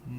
Okay.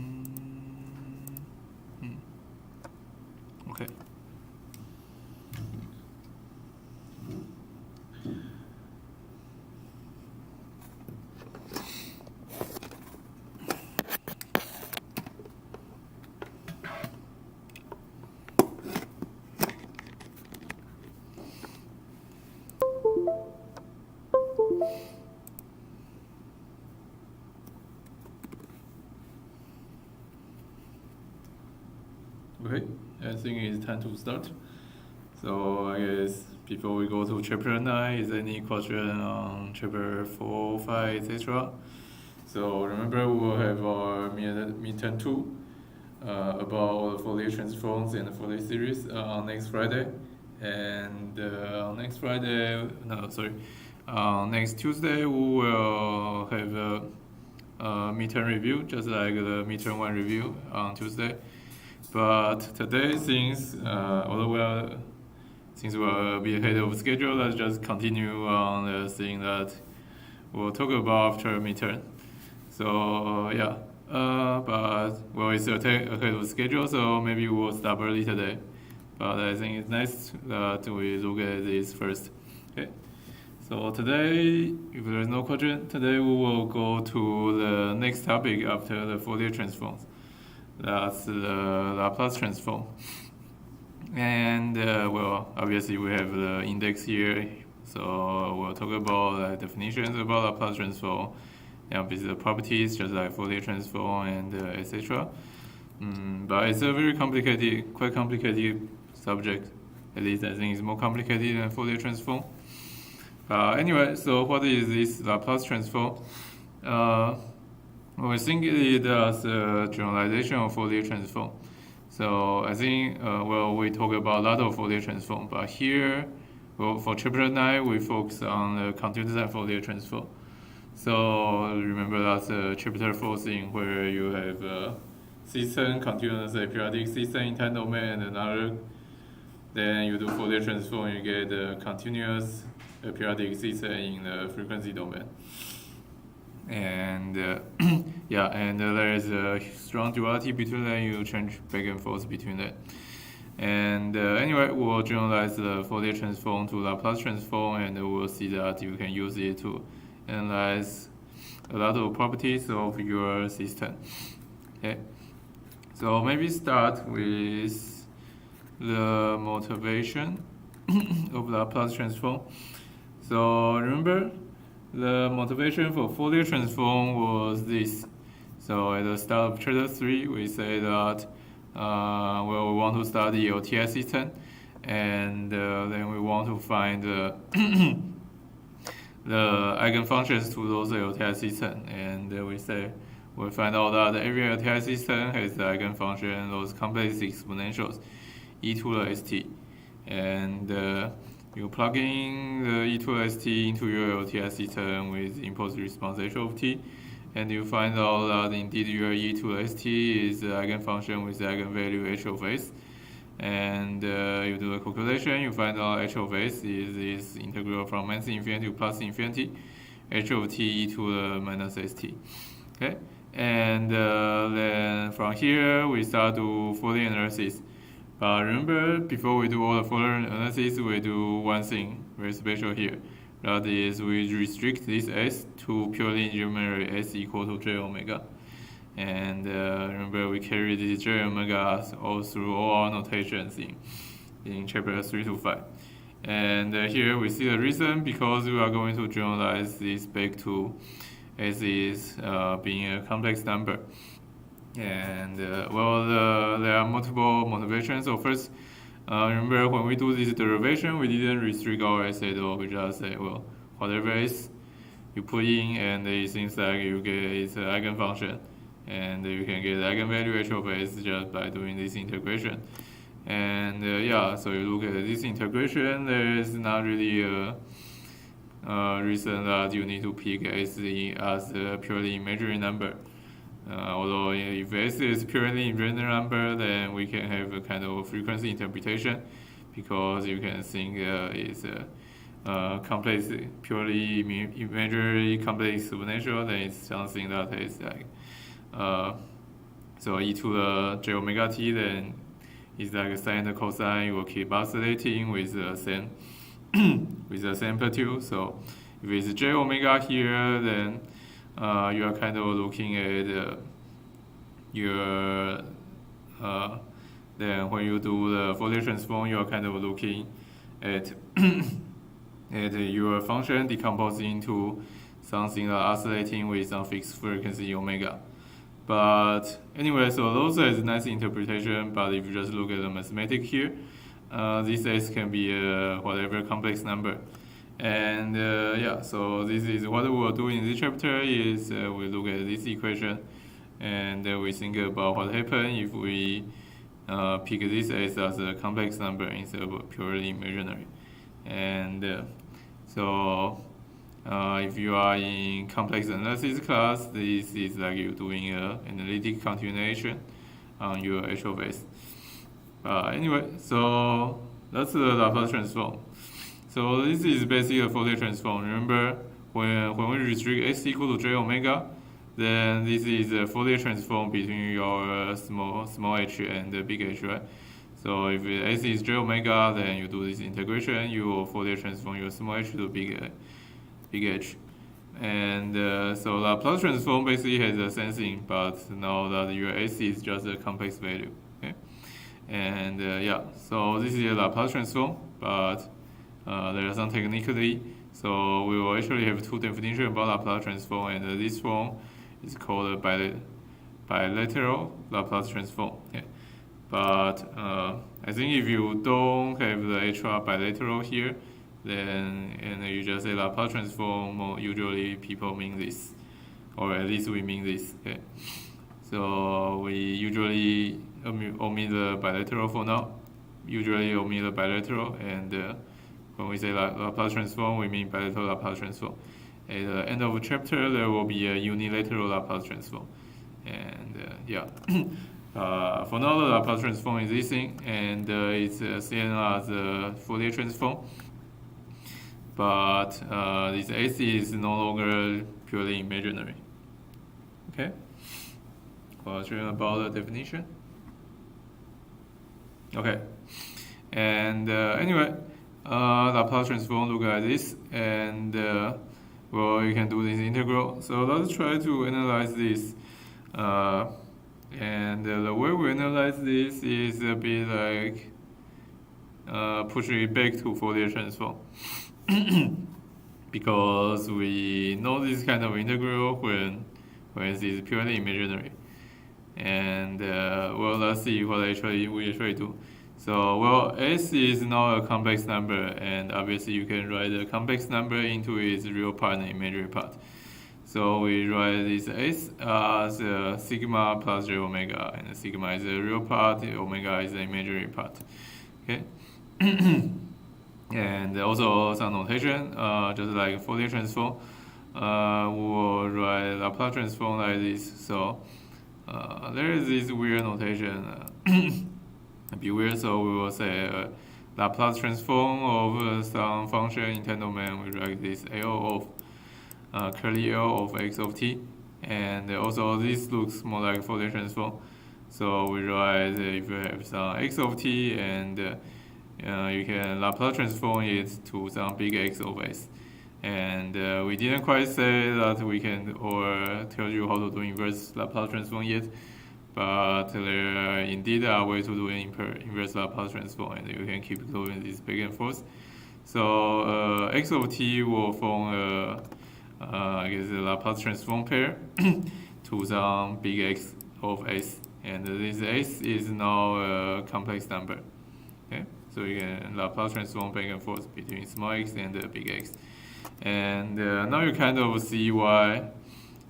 Okay, I think it's time to start. So I guess before we go to chapter 9, is there any question on chapter 4, 5, etc.? So remember we will have our midterm 2 about Fourier transforms and Fourier series on next Friday. And on next Friday, no, sorry, next Tuesday we will have a midterm review, just like the midterm 1 review on Tuesday. But today, since we'll be ahead of schedule, let's just continue on the thing that we'll talk about after midterm. So yeah, but well, it's ahead of schedule, so maybe we'll start early today. But I think it's nice that we look at this first. Okay. So today, if there's no question, today we will go to the next topic after the Fourier transforms. That's the Laplace transform. And well, obviously we have the index here, so we'll talk about definitions about Laplace transform, and the properties just like Fourier transform and etc. But it's a very complicated, quite complicated subject. At least I think it's more complicated than Fourier transform. Anyway, so what is this Laplace transform? Well, I think it is a generalization of Fourier transform. So I think, we talk about a lot of Fourier transform, but here, well, for chapter 9, we focus on the continuous time Fourier transform. So remember that's chapter 4 thing where you have system, continuous periodic system in time domain and another. Then you do Fourier transform, you get the continuous periodic system in the frequency domain. And yeah, and there is a strong duality between them. You change back and forth between them. And anyway, we'll generalize the Fourier transform to Laplace transform, and we'll see that you can use it to analyze a lot of properties of your system. Okay, so maybe start with the motivation of Laplace transform. So remember, the motivation for Fourier transform was this. So at the start of chapter 3, we say that we want to study LTI system, and then we want to find the eigenfunctions to those LTI system, and we say we find out that every LTI system has the eigenfunction, those complex exponentials, e to the st, and you plug in the e to the st into your LTI system with impulse response h of t, and you find out that indeed your e to the st is the eigenfunction with the eigenvalue h of s. And you do the calculation, you find out h of s is this integral from minus infinity to plus infinity, h of t e to the minus st. Okay, and then from here we start to Fourier analysis. But remember, before we do all the Fourier analysis, we do one thing very special here. That is, we restrict this s to purely imaginary s equal to j omega. And remember, we carry this j omega all through all our notations in chapter 3 to 5. And here we see the reason, because we are going to generalize this back to s is being a complex number. And there are multiple motivations. So first, remember when we do this derivation, we didn't restrict our s at all. We just say, well, whatever s you put in, and it seems like you get its eigenfunction, and you can get the eigenvalue h of s just by doing this integration. And so you look at this integration, there is not really a reason that you need to pick s as a purely imaginary number. Although if s is purely imaginary number, then we can have a kind of frequency interpretation, because you can think it's a complex, purely imaginary complex exponential, then it's something that is like So e to the j omega t then is like a sine and cosine. You will keep oscillating with the same with the same amplitude. So if it's j omega here, then you are kind of looking at your then when you do the Fourier transform, you are kind of looking at at your function decomposing into something oscillating with some fixed frequency omega. But anyway, so those is a nice interpretation. But if you just look at the mathematics here, this s can be whatever complex number. And yeah, so this is what we will do in this chapter is we look at this equation and we think about what happens if we pick this s as a complex number instead of purely imaginary. And so if you are in complex analysis class, this is like you doing an analytic continuation on your h of s. Anyway, so that's the Laplace transform. So this is basically a Fourier transform. Remember, when we restrict s equal to j omega, then this is a Fourier transform between your small h and the big H, right? So if s is j omega, then you do this integration, you will Fourier transform your small h to big H. And so Laplace transform basically has the same thing, but now that your s is just a complex value. Okay? And yeah, so this is a Laplace transform, but there are some technically. So we will actually have two definitions about Laplace transform, and this one is called a bilateral Laplace transform. Okay? But I think if you don't have the extra bilateral here, then and you just say Laplace transform, usually people mean this, or at least we mean this. Okay? So we usually omit the bilateral for now. Usually omit the bilateral, and when we say Laplace transform, we mean bilateral Laplace transform. At the end of the chapter, there will be a unilateral Laplace transform. And yeah, for now, the Laplace transform is this thing, and it's seen as a Fourier transform. But this s is no longer purely imaginary. Okay? Question about the definition? Okay. And anyway, Laplace transform look like this, and well, you can do this integral. So let's try to analyze this. And the way we analyze this is a bit like pushing it back to Fourier transform. Because we know this kind of integral when it is purely imaginary. And well, let's see what we actually do. So well, s is now a complex number, and obviously you can write the complex number into its real part and imaginary part. So we write this s as sigma plus j omega, and sigma is the real part, omega is the imaginary part. Okay. And also some notation, just like Fourier transform, we will write Laplace transform like this. So there is this weird notation. Be weird, so we will say Laplace transform of some function in tandem domain. We write this L of curly L of x of t, and also this looks more like Fourier transform. So we write if you have some x of t, and you can Laplace transform it to some big X of s. And we didn't quite say that we can or tell you how to do inverse Laplace transform yet, but there indeed are ways to do an inverse Laplace transform, and you can keep doing this back and forth. So x of t will form I guess a Laplace transform pair to some big X of s, and this s is now a complex number. Okay, so you can Laplace transform back and forth between small x and big X. And now you kind of see why.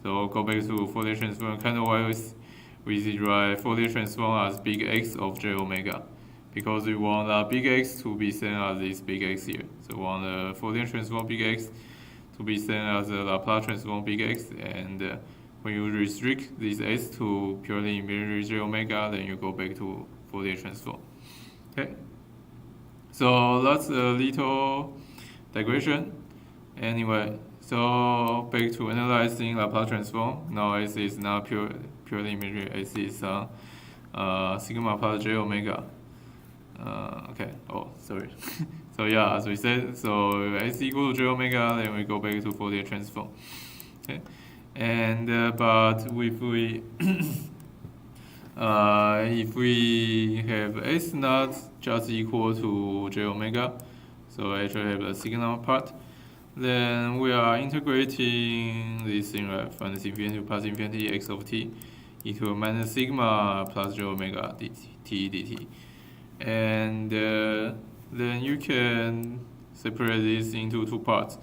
So go back to Fourier transform. Kind of why we write Fourier transform as big X of j omega, because we want big X to be same as this big X here. So we want the Fourier transform big X to be same as the Laplace transform big X, and when you restrict this S to purely imaginary j omega, then you go back to Fourier transform. Okay. So that's a little digression. Anyway, So back to analyzing Laplace transform. Now S is not purely imaginary. S is sigma plus j omega. Okay. Oh, sorry. So yeah, as we said, so S equal to j omega, then we go back to Fourier transform. Okay. And but if we have S not just equal to j omega, so actually have the signal part, then we are integrating this thing, right, from this infinity to plus infinity x of t equal minus sigma plus j omega dt. And then you can separate this into two parts,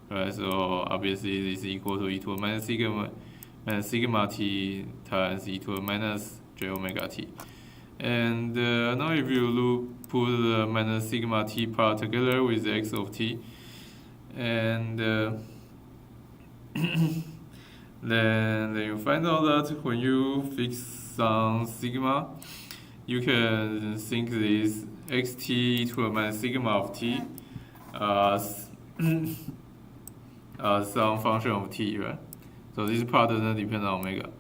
right? So obviously this is equal to e to the minus sigma t times e to the minus j omega t. And now if you put the minus sigma t part together with x of t, and then you find out that when you fix some sigma, you can think this xt to the minus sigma of t as some function of t, right? So this part doesn't depend on omega.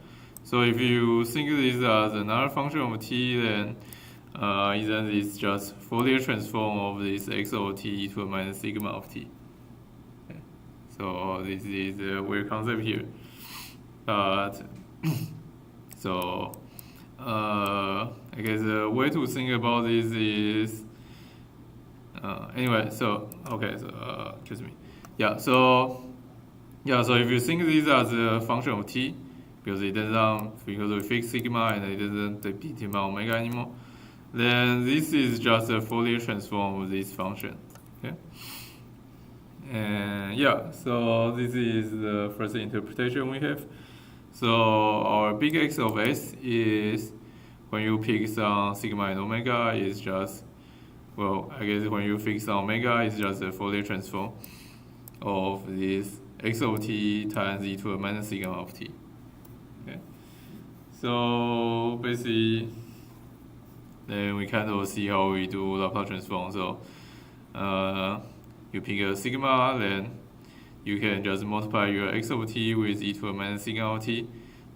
So if you think this as another function of t, then isn't this just Fourier transform of this x of t to the minus sigma of t? Okay. So this is a weird concept here. But so I guess the way to think about this is anyway. So okay. So excuse me. Yeah. So if you think this as a function of t, because we fix sigma and it doesn't depend on omega anymore, then this is just a Fourier transform of this function. Okay. And yeah, so this is the first interpretation we have. So our big X of S is, when you pick some sigma and omega, is just, well, I guess when you fix some omega, it's just a Fourier transform of this x of t times e to the minus sigma of t. Okay. So basically, then we kind of see how we do Laplace transform. So you pick a sigma, then you can just multiply your x of t with e to the minus sigma of t.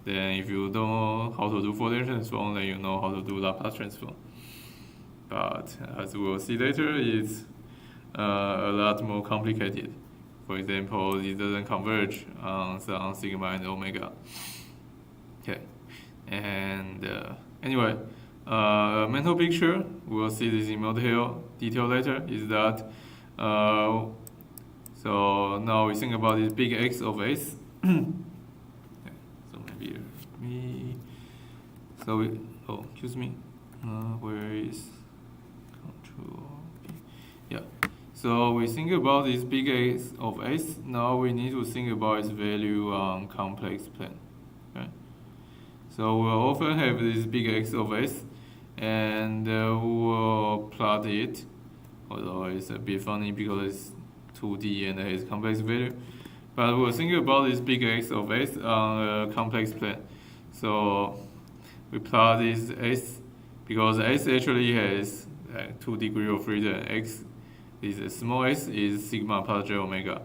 Then if you don't know how to do Fourier transform, then you know how to do Laplace transform. But as we'll see later, it's a lot more complicated. For example, it doesn't converge on some sigma and omega. Okay, and anyway, mental picture, we'll see this in more detail later, is that so now we think about this big X of S. Okay, so maybe excuse me, where is control B? Yeah. So we think about this big X of S. Now we need to think about its value on complex plane. Okay? So we'll often have this big X of S, and we'll plot it. Although it's a bit funny because it's 2D and it has complex value. But we'll think about this big X of S on a complex plane. So we plot this S because S actually has 2 degrees of freedom. X is small s is sigma plus j omega.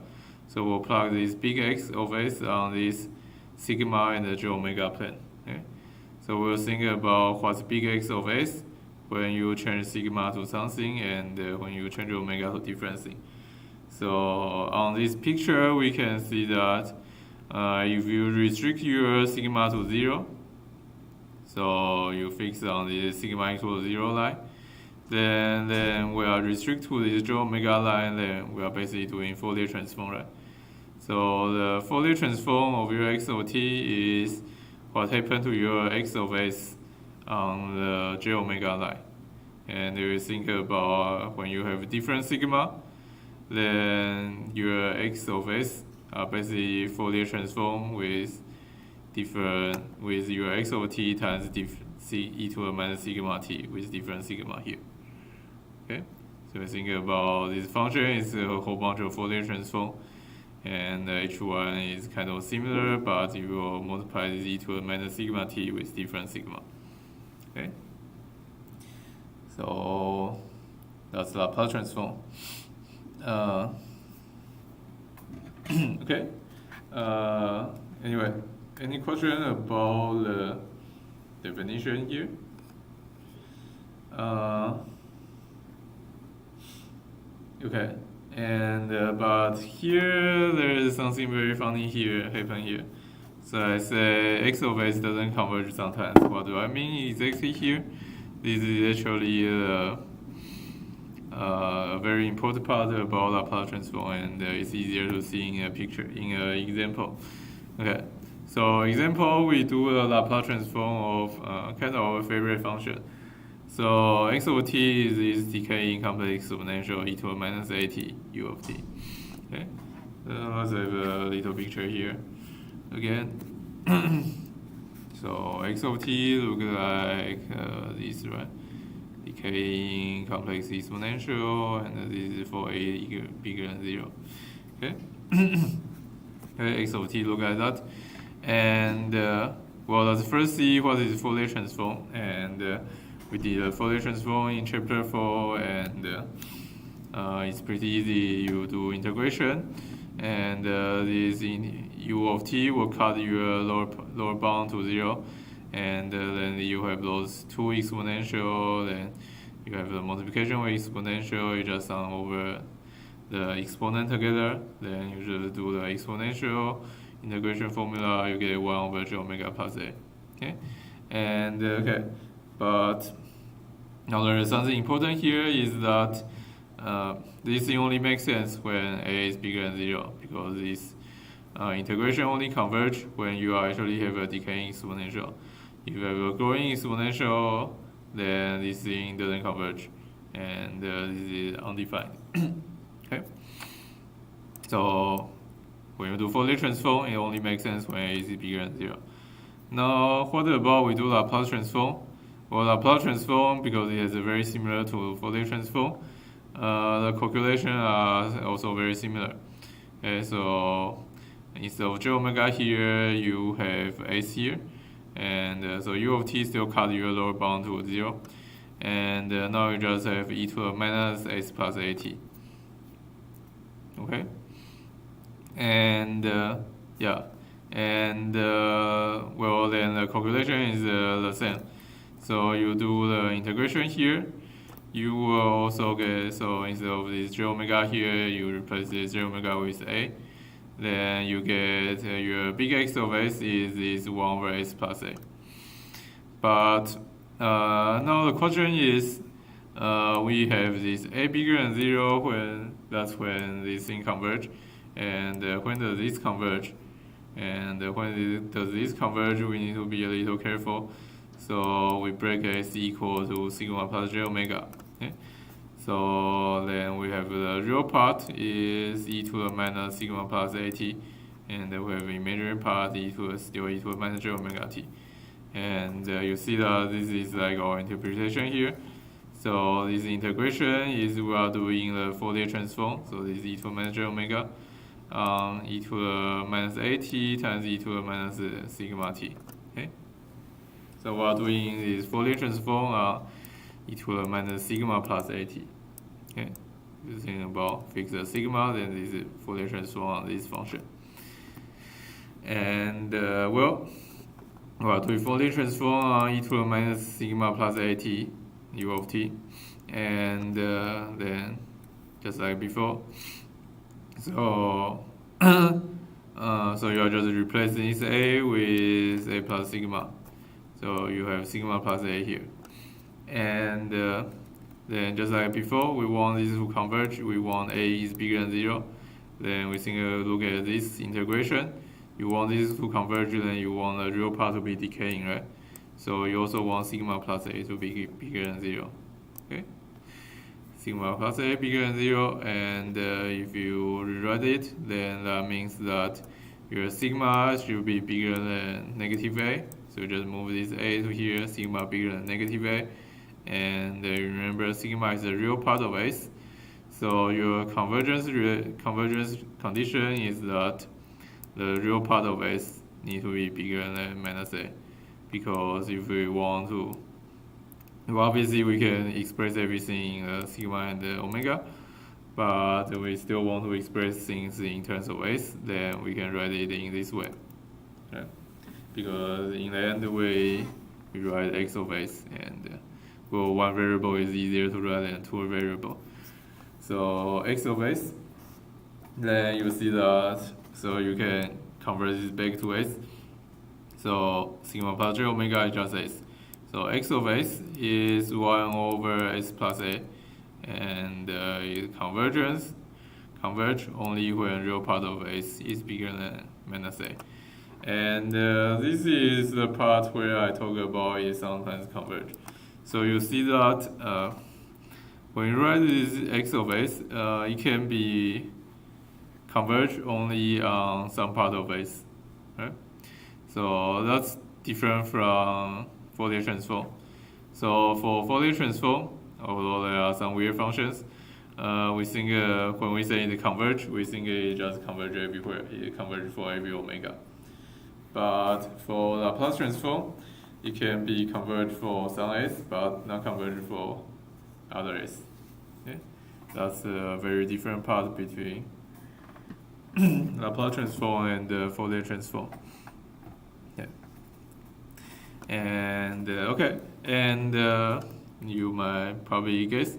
So we'll plug this big X of S on this sigma and the j omega plane. Okay? So we'll think about what's big X of S when you change sigma to something and when you change omega to different thing. So on this picture, we can see that if you restrict your sigma to 0, so you fix on the sigma equal to 0 line, then we are restricted to this j omega line, then we are basically doing Fourier transform, right? So the Fourier transform of your x of t is what happened to your x of s on the j omega line. And you think about when you have different sigma, then your x of s are basically Fourier transform with your x of t times e to the minus sigma t with different sigma here. Okay, so we think about this function is a whole bunch of Fourier transform, and H1 is kind of similar, but you will multiply this e to the minus sigma t with different sigma. Okay, so that's Laplace transform. Okay. Anyway, any question about the definition here? Okay. And but here there is something very funny here happen here. So I say x of s doesn't converge sometimes. What do I mean exactly here? This is actually a very important part about Laplace transform, and it's easier to see in a picture, in an example. Okay, so example, we do a Laplace transform of kind of our favorite function. So x of t is this decaying complex exponential e to the minus at u of t. Okay, let's have a little picture here again. So x of t look like this, right? Decaying complex exponential, and this is for a bigger than 0. Okay. Okay, x of t look like that, and well, let's first see what is Fourier transform, and we did a Fourier transform in chapter 4, and it's pretty easy. You do integration, and this in u of t will cut your lower bound to 0, and then you have those two exponential, then you have the multiplication with exponential, you just sum over the exponent together, then you just do the exponential integration formula, you get 1 over j omega plus a. Okay, and okay, but now there is something important here is that this thing only makes sense when a is bigger than 0, because this integration only converge when you actually have a decaying exponential. If you have a growing exponential, then this thing doesn't converge, and this is undefined. Okay. So when you do Fourier transform, it only makes sense when a is bigger than 0. Now, what about we do Laplace transform? Well, Laplace transform, because it is very similar to Fourier transform, the calculations are also very similar. Okay, so instead of j omega here, you have s here, and so u of t still cut your lower bound to 0, and now you just have e to the minus s plus at. Okay, and yeah, and well, then the calculation is the same. So you do the integration here, you will also get, so instead of this j omega here, you replace this j omega with a, then you get your big X of s is this 1 over s plus a. But now the question is, we have this a bigger than 0 when that's when this thing converge, and when does this converge, and when does this converge, we need to be a little careful. So we break s equal to sigma plus j omega. Okay? So then we have the real part is e to the minus sigma plus at, and then we have the imaginary part still e to the minus j omega t. And you see that this is like our interpretation here. So this integration is we are doing the Fourier transform. So this is e to the minus j omega, e to the minus at times e to the minus sigma t. Okay. So we are doing this Fourier transform e to the minus sigma plus at. Okay, this thing about fix the sigma, then this is Fourier transform on this function. And well, we are doing Fourier transform on e to the minus sigma plus at u of t, and then just like before. So so you are just replacing this a with a plus sigma. So you have sigma plus a here, and then just like before, we want this to converge. We want a is bigger than 0. Then we think look at this integration. You want this to converge, then you want the real part to be decaying, right? So you also want sigma plus a to be bigger than 0. Okay, sigma plus a bigger than 0, and if you rewrite it, then that means that your sigma should be bigger than negative a. So just move this a to here, sigma bigger than negative a, and remember sigma is the real part of s. So your convergence condition is that the real part of s needs to be bigger than minus a, because if we want to, well, obviously we can express everything in sigma and omega, but we still want to express things in terms of s, then we can write it in this way. Right? Because in the end we write x of s, and well, one variable is easier to write than two variable. So x of s, then you see that, so you can convert this back to s. So sigma plus j omega is just s. So x of s is 1 over s plus a, and it converge only when real part of s is bigger than minus a. And this is the part where I talk about it sometimes converge. So you see that when you write this x of s, it can be converge only on some part of s, right? So that's different from Fourier transform. So for Fourier transform, although there are some weird functions, we think when we say it converge, we think it just converge everywhere. It converge for every omega. But for Laplace transform, it can be converged for some s, but not converged for other s. Okay? That's a very different part between Laplace transform and Fourier transform. Yeah. And okay, and you might probably guess,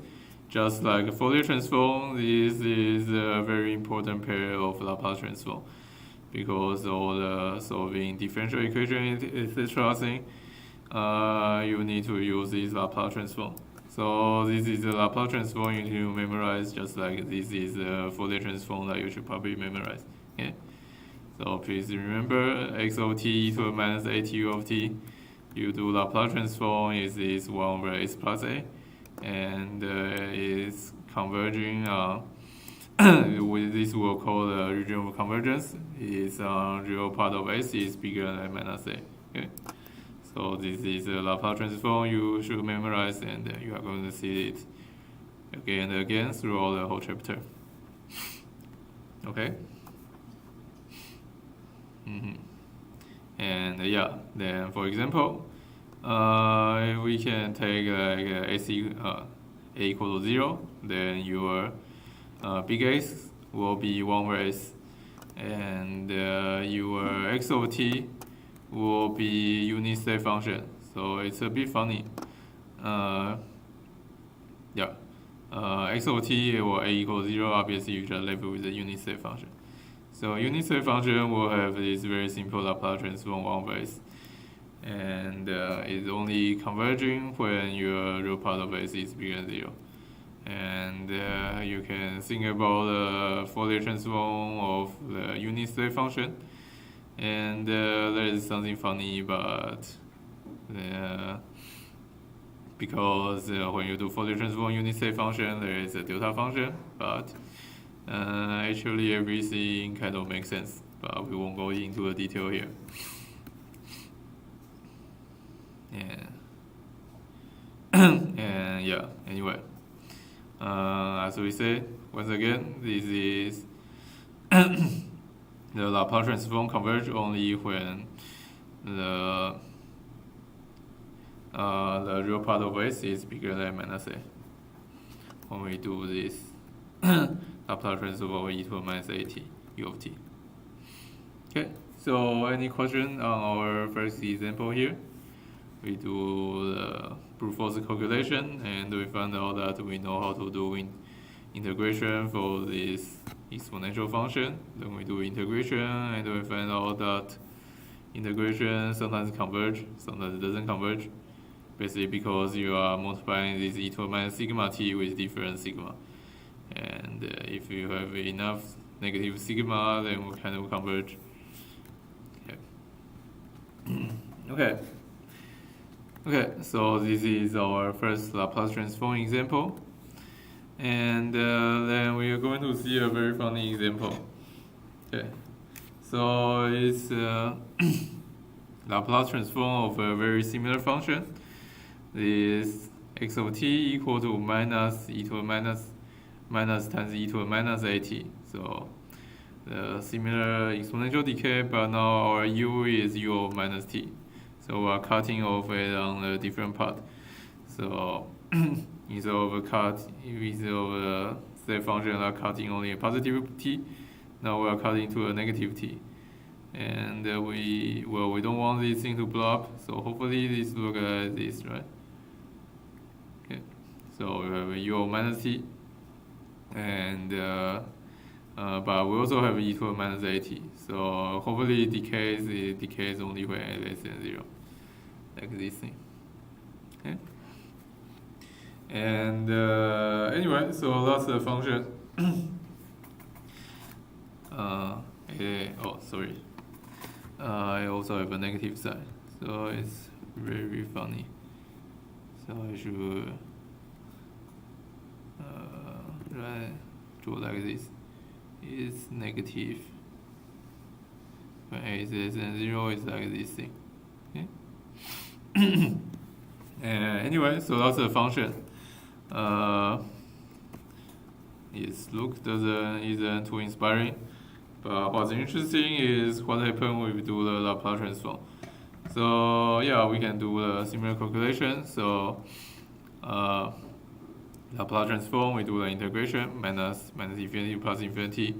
just like Fourier transform, this is a very important pair of Laplace transform, because all the solving differential equation, etc. thing, you need to use this Laplace transform. So this is the Laplace transform you need to memorize, just like this is the Fourier transform that you should probably memorize. Okay? So please remember x of t to the minus at of t. You do Laplace transform is 1 over s plus a, and it's converging this we'll call the region of convergence. Is real part of s is bigger than minus a. Okay? So this is a Laplace transform you should memorize, and you are going to see it again and again throughout the whole chapter. Okay? And yeah, then for example, we can take a equal to 0, then your big S will be 1 over s, and your x of t will be unit step function. So it's a bit funny. X of t or a equals 0, obviously you just left with the unit step function. So unit step function will have this very simple Laplace transform 1 over s, and it's only converging when your real part of s is bigger than 0. And you can think about the Fourier transform of the unit step function. And there is something funny, but because when you do Fourier transform unit step function, there is a delta function, but actually everything kind of makes sense, but we won't go into the detail here. And yeah, anyway, as we said, once again, this is the Laplace transform converge only when the real part of s is bigger than minus a. When we do this Laplace transform over e to the minus at u of t. Okay, so any question on our first example here? We do the brute force calculation, and we found out that we know how to do integration for this exponential function. Then we do integration, and we find out that integration sometimes converge, sometimes it doesn't converge. Basically because you are multiplying this e to the minus sigma t with different sigma. And if you have enough negative sigma, then we kind of converge. Okay. Okay, so this is our first Laplace transform example. And then we are going to see a very funny example. Okay, so it's Laplace transform of a very similar function. This x of t equal to minus e to the minus times e to the minus at. So the similar exponential decay, but now our u is u of minus t. So we are cutting off it on a different part. So instead of state function are cutting only a positive t. Now we are cutting to a negative t. And we don't want this thing to blow up, so hopefully this look like this, right? Okay, so we have a u minus t, and but we also have e to the minus at, so hopefully it decays only when a less than 0, like this thing. Okay, and anyway, so that's the function. Oh, sorry. I also have a negative side, so it's very funny. So I should draw like this. It's negative. When a is less than 0, it's like this thing. Okay. Anyway, so that's the function. Its look isn't too inspiring. But what's interesting is what happened when we do the Laplace transform. So yeah, we can do the similar calculation. So Laplace transform, we do the integration minus infinity plus infinity,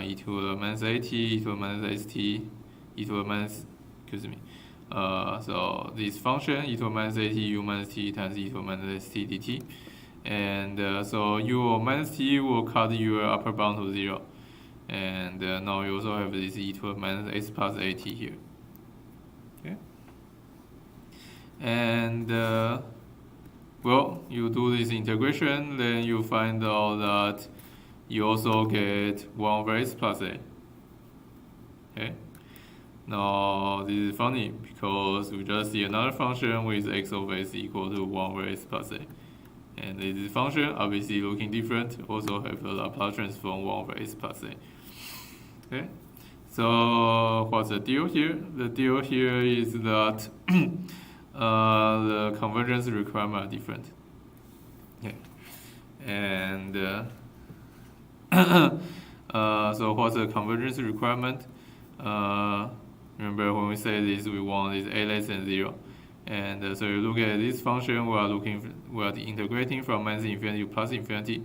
e to the minus at, e to the minus st, e to the minus, so this function e to the minus at u minus t times e to the minus st dt, and so u minus t will cut your upper bound to 0. And now you also have this e to the minus s plus at here. Okay. And well, you do this integration, then you find out that you also get 1 over s plus a. Okay. Now this is funny because we just see another function with x of s equal to 1 over s plus a. And this function obviously looking different, also have a Laplace transform 1 over s plus a. Okay, so what's the deal here? The deal here is that the convergence requirements are different. Okay, and so what's the convergence requirement? Remember when we say this, we want this a less than 0. And so you look at this function, we are integrating from minus infinity to plus infinity.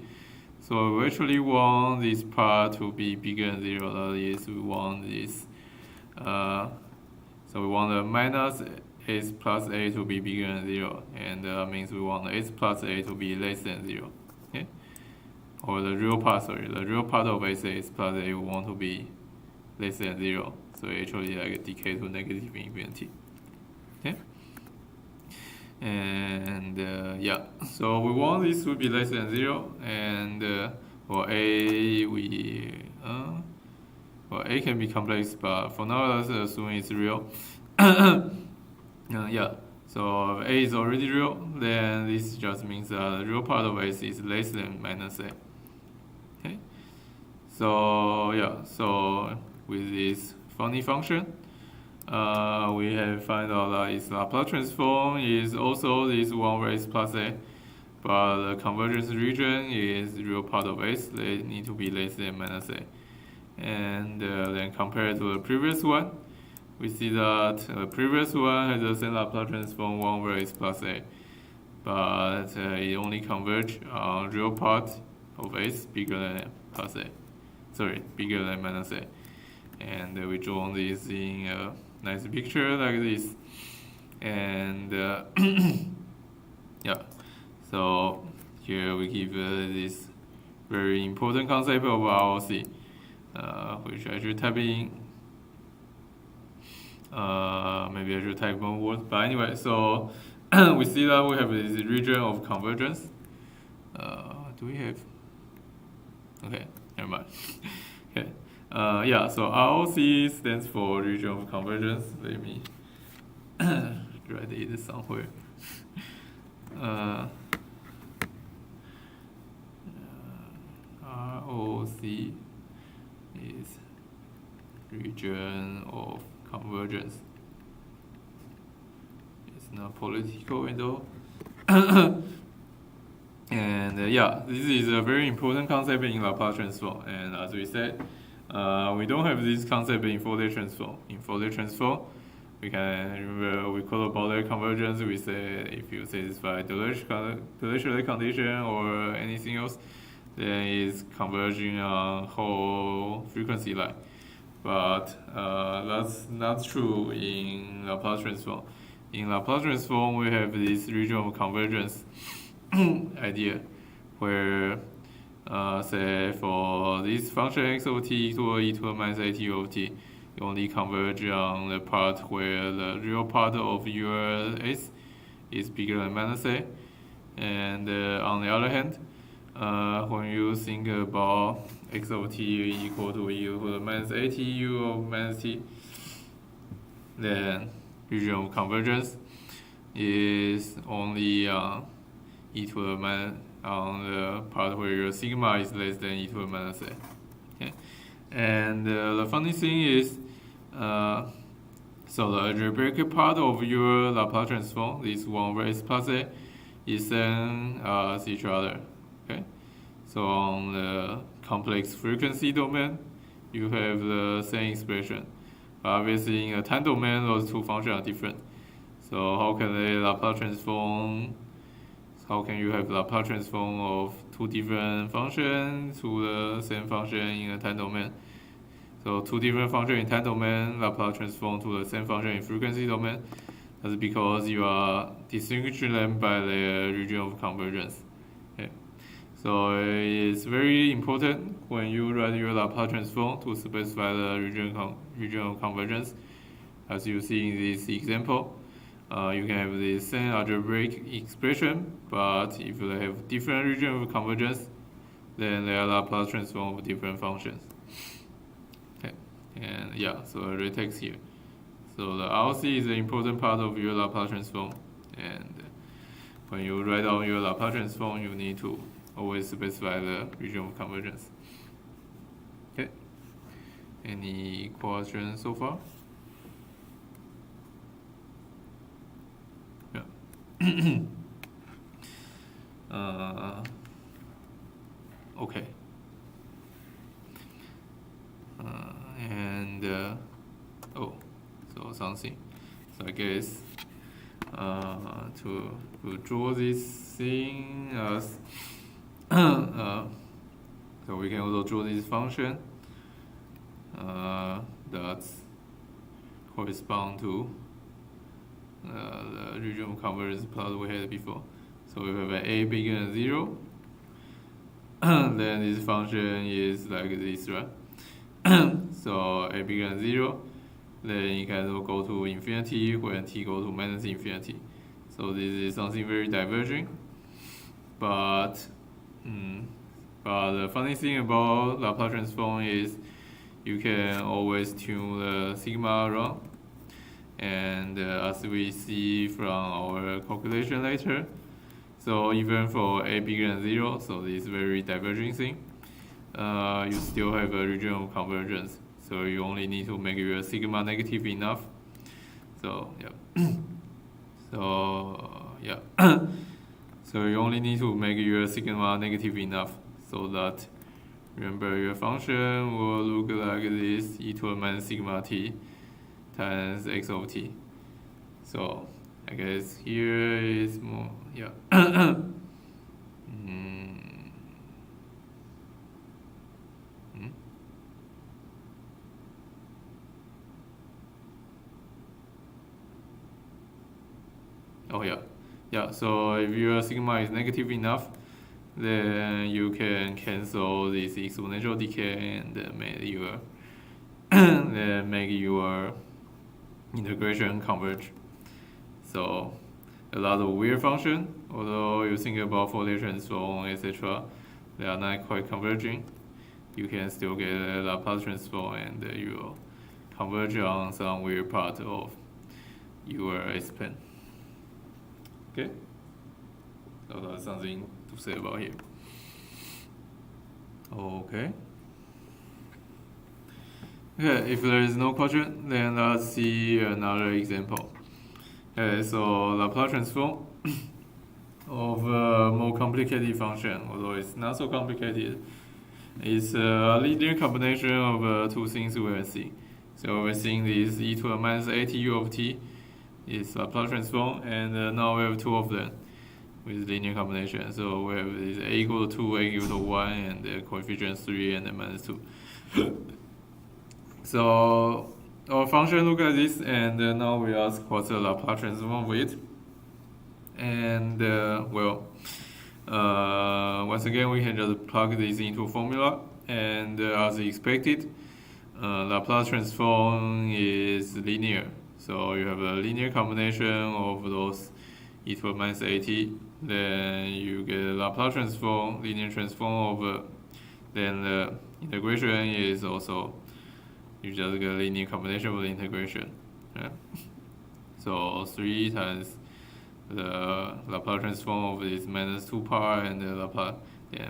So we actually want this part to be bigger than 0. That is, we want this. So we want the minus s plus a to be bigger than 0, and that means we want the s plus a to be less than 0. Okay, or the real part. Sorry, the real part of s plus a we want to be less than 0. So actually like a decay to negative infinity. Okay. And yeah, so we want this to be less than 0, and for a well, a can be complex, but for now let's assume it's real. Yeah, so a is already real, then this just means that the real part of s is less than minus a. Okay, so yeah, so with this funny function, we have found out that its Laplace transform is also this 1 over s plus a, but the convergence region is real part of s. They need to be less than minus a. And then compared to the previous one, we see that the previous one has the same Laplace transform 1 over s plus a, but it only converges on real part of s bigger than plus a. Sorry, bigger than minus a. And we draw this in a nice picture like this. And yeah, so here we give this very important concept of ROC, which I should type in. Maybe I should type more words, but anyway, so we see that we have this region of convergence. Do we have? Okay, never mind. Okay. Yeah, so ROC stands for region of convergence. Let me write it somewhere. ROC is region of convergence. It's not political at all. And yeah, this is a very important concept in Laplace transform. And as we said, we don't have this concept in Fourier transform. In Fourier transform, we can remember we call about the convergence. We say if you satisfy Dirichlet condition or anything else, then it's converging on whole frequency line. But that's not true in Laplace transform. In Laplace transform, we have this region of convergence idea, where say for this function x of t equal e to the minus at of t, you only converge on the part where the real part of your s is bigger than minus a. And on the other hand, when you think about x of t equal to e to the minus at u of minus t, then region of convergence is only e to the minus on the part where your sigma is less than e to the minus a. Okay. And the funny thing is, so the algebraic part of your Laplace transform, this 1 over s plus a, is same as each other. Okay. So on the complex frequency domain, you have the same expression. But obviously in the time domain, those two functions are different. So how can they Laplace transform? How can you have Laplace transform of two different functions to the same function in a time domain? So two different functions in time domain Laplace transform to the same function in frequency domain. That's because you are distinguishing them by the region of convergence. Okay. So it's very important when you write your Laplace transform to specify the region of convergence. As you see in this example, you can have the same algebraic expression, but if they have different region of convergence, then they are Laplace transform of different functions. Okay, and yeah, so the retext here. So the RC is an important part of your Laplace transform, and when you write down your Laplace transform, you need to always specify the region of convergence. Okay, any questions so far? Okay. So something. So I guess to draw this thing as so we can also draw this function that correspond to the region of convergence plot we had before. So we have an a bigger than 0, then this function is like this, right? So a bigger than 0, then you can go to infinity when t goes to minus infinity. So this is something very diverging. But the funny thing about Laplace transform is you can always tune the sigma around. And as we see from our calculation later, so even for a bigger than 0, so this very diverging thing, you still have a region of convergence. So you only need to make your sigma negative enough. So yeah. So you only need to make your sigma negative enough so that, remember, your function will look like this, e to the minus sigma t times x of t. So I guess here is more, yeah. Oh yeah. So if your sigma is negative enough, then you can cancel this exponential decay and make your integration converge. So a lot of weird function, although you think about Fourier transform, etc., they are not quite converging. You can still get a Laplace transform and you will converge on some weird part of your S-plane. Okay, so that's something to say about here. Okay. Okay, if there is no question, then let's see another example. Okay, so Laplace transform of a more complicated function, although it's not so complicated. It's a linear combination of two things we will see. So we're seeing this e to the minus at u of t is Laplace transform, and now we have two of them. with linear combination. So we have this a equal to 2, a equal to 1, and the coefficient 3 and the minus 2. So our function look like this, and now we ask what's the Laplace transform of it. And once again we can just plug this into a formula, and as expected, Laplace transform is linear. So you have a linear combination of those e to the minus at, then you get a Laplace transform, linear transform over, then the integration is also, you just get a linear combination of the integration. So 3 times the Laplace transform of this minus 2 part, and the Laplace,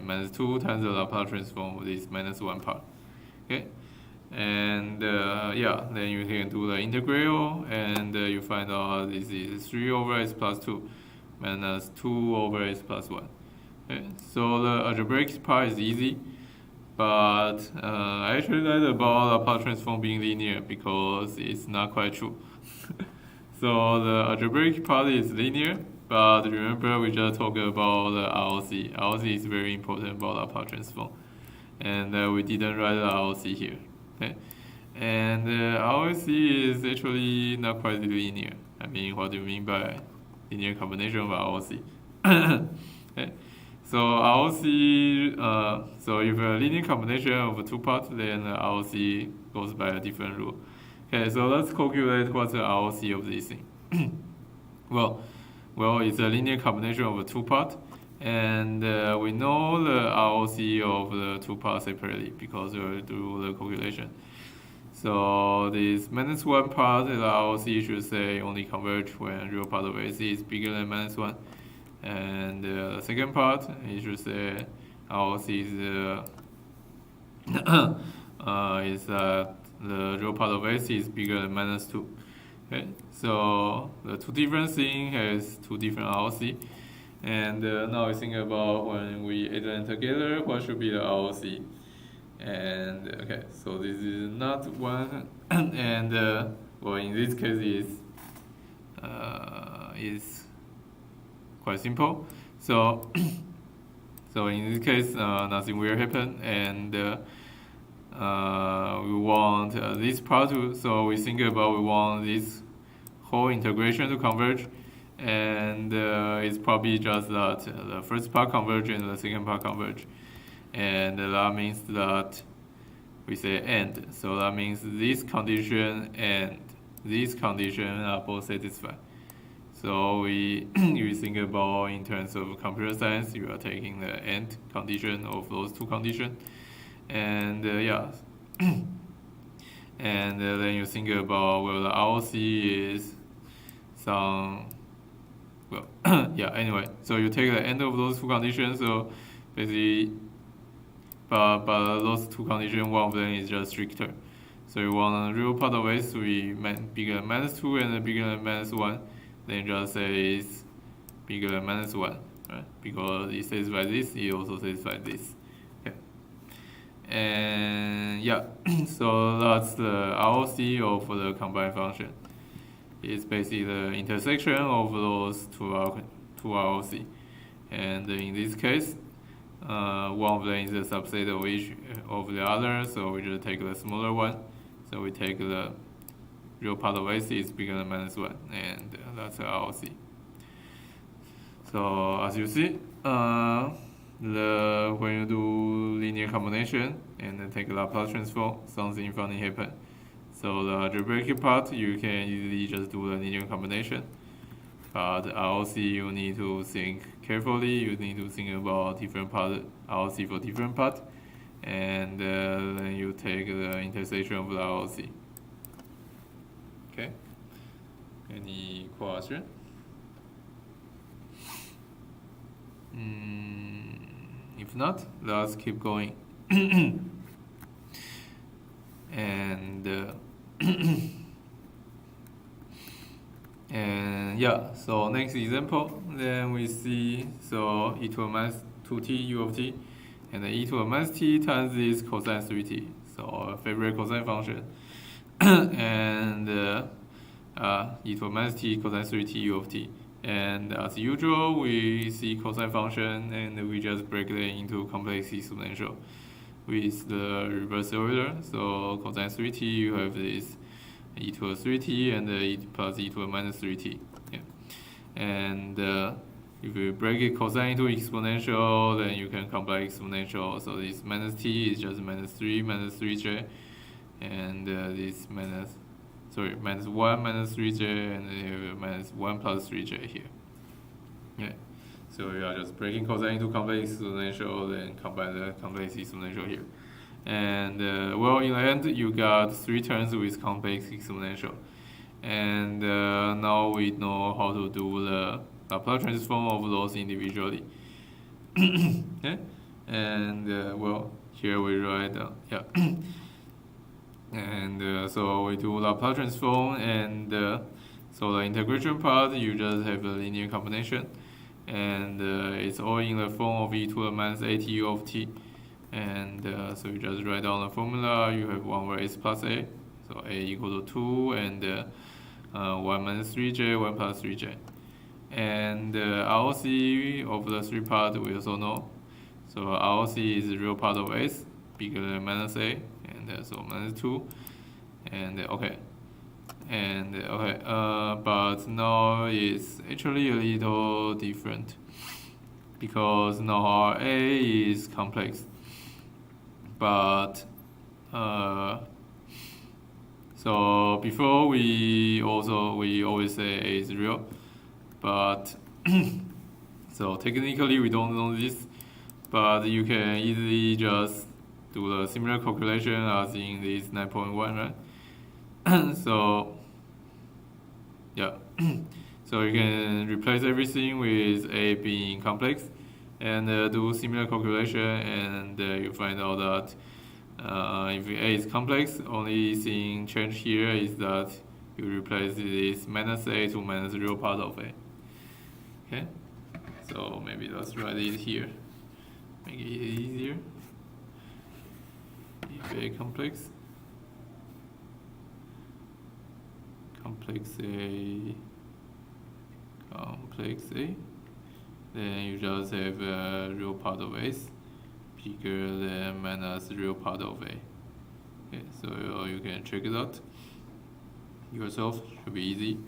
minus 2 times the Laplace transform of this minus 1 part. Okay, and then you can do the integral, and you find out this is 3 over s plus 2 minus 2 over s plus 1. Okay, so the algebraic part is easy, but I actually like about Laplace transform being linear because it's not quite true. So the algebraic part is linear, but remember we just talked about the ROC. ROC is very important about Laplace transform, and we didn't write the ROC here. Okay? And ROC is actually not quite linear. I mean, what do you mean by linear combination of ROC? Okay? So ROC, so if a linear combination of 2 parts, then ROC goes by a different rule. Okay, so let's calculate what's the ROC of this thing. well, it's a linear combination of 2 parts, and we know the ROC of the 2 parts separately because we do the calculation. So this minus 1 part, the ROC should say only converge when real part of AC is bigger than minus 1. And the second part, it should say ROC is the real part of AC is bigger than minus 2. Okay, so the two different things has two different ROC. And now we think about when we add them together, what should be the ROC? And okay, so this is not one, and in this case is quite simple. So in this case, nothing will happen, and we want this part to, so we think about we want this whole integration to converge, and it's probably just that the first part converge and the second part converge, and that means that we say and, so that means this condition and this condition are both satisfied. So we think about in terms of computer science, you are taking the and condition of those two conditions, and and then you think about, well, the ROC is some, anyway, so you take the end of those two conditions, so basically, but those two conditions, one of them is just stricter. So you want the real part of S to be bigger than minus 2 and bigger than minus 1, then just say it's bigger than minus 1, right? Because it satisfies this, it also satisfies this. Okay. And so that's the ROC of the combined function. It's basically the intersection of those two ROC. And in this case, one of them is a subset of each of the other, so we just take the smaller one. So we take the real part of AC is bigger than minus 1, and that's the ROC. So as you see, when you do linear combination and then take Laplace transform, something funny happens. So the algebraic part, you can easily just do the linear combination. But ROC, you need to think carefully. You need to think about different part, ROC for different part, and then you take the intersection of the ROC. Okay. Any question? If not, let's keep going. And so next example, then we see, so e to the minus 2t u of t, and e to the minus t times this cosine 3t, so a favorite cosine function, and e to the minus t cosine 3t u of t. And as usual, we see cosine function and we just break them into complex exponential with the reverse order. So cosine 3t, you have this e to the 3t and e plus e to the minus 3t. Yeah. And if you break it cosine into exponential, then you can complex exponential. So this minus t is just minus 3 minus 3j, and this minus 1 minus 3j, and then you have minus 1 plus 3j here. Yeah. So we are just breaking cosine into complex exponential, then combine the complex exponential here. And well, in the end, you got 3 terms with complex exponential. And now we know how to do the Laplace transform of those individually. Okay? And well, here we write yeah. And so we do Laplace transform, and so the integration part, you just have a linear combination, and it's all in the form of e to the minus at of t. And so you just write down the formula. You have 1 over s plus a, so a equal to 2, and 1 minus 3j, 1 plus 3j. And ROC of the 3 part we also know. So ROC is the real part of s, bigger than minus a, and so minus 2. And okay. And okay, but now it's actually a little different, because now our a is complex. But so before we always say a is real, but so technically we don't know this, but you can easily just do the similar calculation as in this 9.1, right? So yeah, so you can replace everything with a being complex, and do similar calculation, and you find out that if a is complex, only thing change here is that you replace this minus a to minus real part of a. Okay, so maybe let's write it here, make it easier. If a complex a, then you just have a real part of s bigger than minus real part of a. Okay, so you can check it out yourself, should be easy.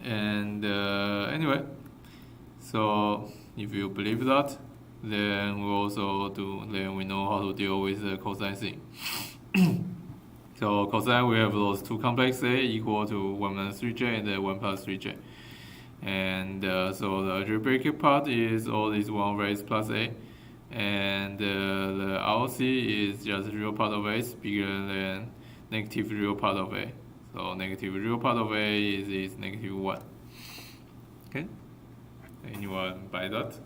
And anyway, so if you believe that, then we know how to deal with the cosine thing. So cosine, we have those two complex a equal to 1 minus 3j and then 1 plus 3j. And so the algebraic part is all this 1 over s plus a, and the ROC is just real part of s bigger than negative real part of a. So negative real part of a is negative 1. Okay? Anyone buy that?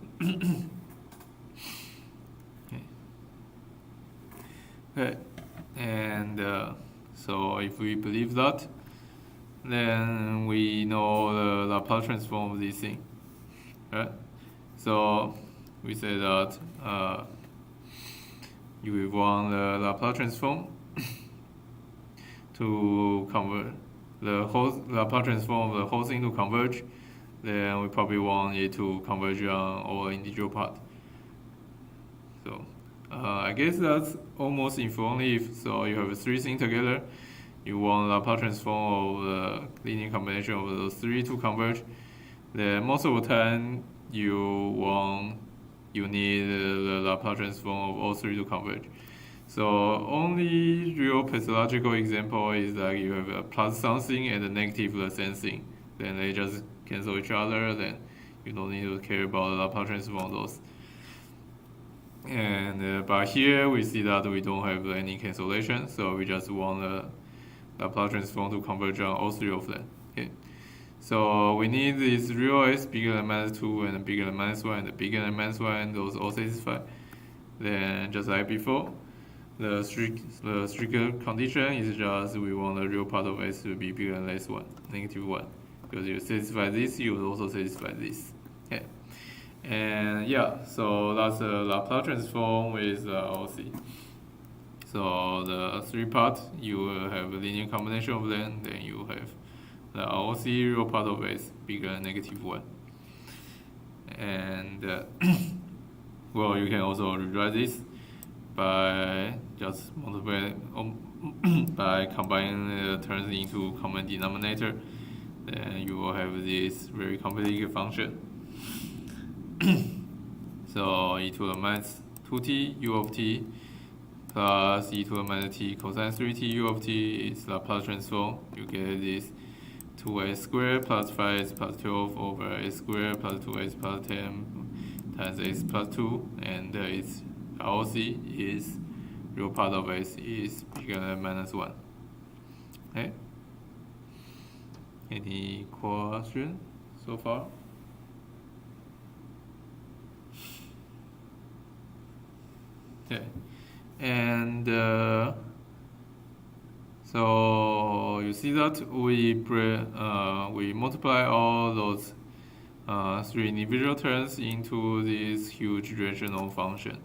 Okay. And so if we believe that, then we know the Laplace transform of this thing, right? So we say that you want the Laplace transform to convert the whole Laplace transform of the whole thing to converge, then we probably want it to converge on all individual part. So I guess that's almost if-only if. So you have 3 things together, you want Laplace transform of the linear combination of those 3 to converge, then most of the time you need the Laplace transform of all 3 to converge. So only real pathological example is like you have a plus something and a negative the same thing, then they just cancel each other, then you don't need to care about the Laplace transform of those. And but here we see that we don't have any cancellation, so we just want the Laplace transform to converge on all 3 of them. Okay, so we need this real s bigger than minus 2 and bigger than minus 1 and bigger than minus 1, those all satisfy. Then just like before, the stricter condition is just we want the real part of s to be bigger than less 1, negative 1. Because you satisfy this, you will also satisfy this. Okay. And yeah, so that's a Laplace transform with ROC. So the 3 parts, you will have a linear combination of them, then you have the ROC real part of s bigger than negative 1. And well, you can also rewrite this by just multiply by combining the terms into common denominator. Then you will have this very complicated function. So e to the minus 2t u of t plus e to the minus t cosine 3t u of t is Laplace transform. You get this 2x squared plus 5x plus 12 over x squared plus 2x plus 10 times x plus 2, and its ROC is real part of x is bigger than minus 1. Okay. Any question so far? Okay. And so you see that we multiply all those three individual terms into this huge rational function.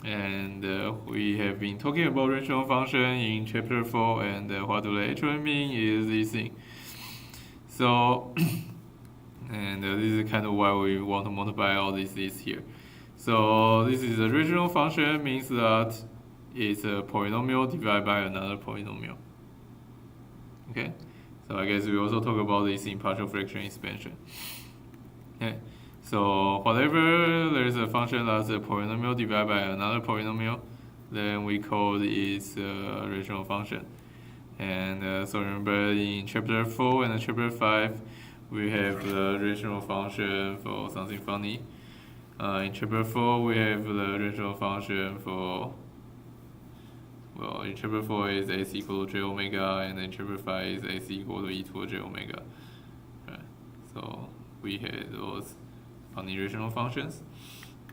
And we have been talking about rational function in chapter 4, and what do they actually mean is this thing. So, and this is kind of why we want to multiply all this here. So this is a rational function, means that it's a polynomial divided by another polynomial. Okay, so I guess we also talk about this in partial fraction expansion. Okay, so whatever there is a function that's a polynomial divided by another polynomial, then we call it a rational function. And so remember, in chapter 4 and chapter 5, we have the rational function for something funny. In chapter 4, we have the rational function for, well, in chapter 4 is x equal to j omega, and in chapter 5 is x equal to e to the j omega. Right. So we had those funny rational functions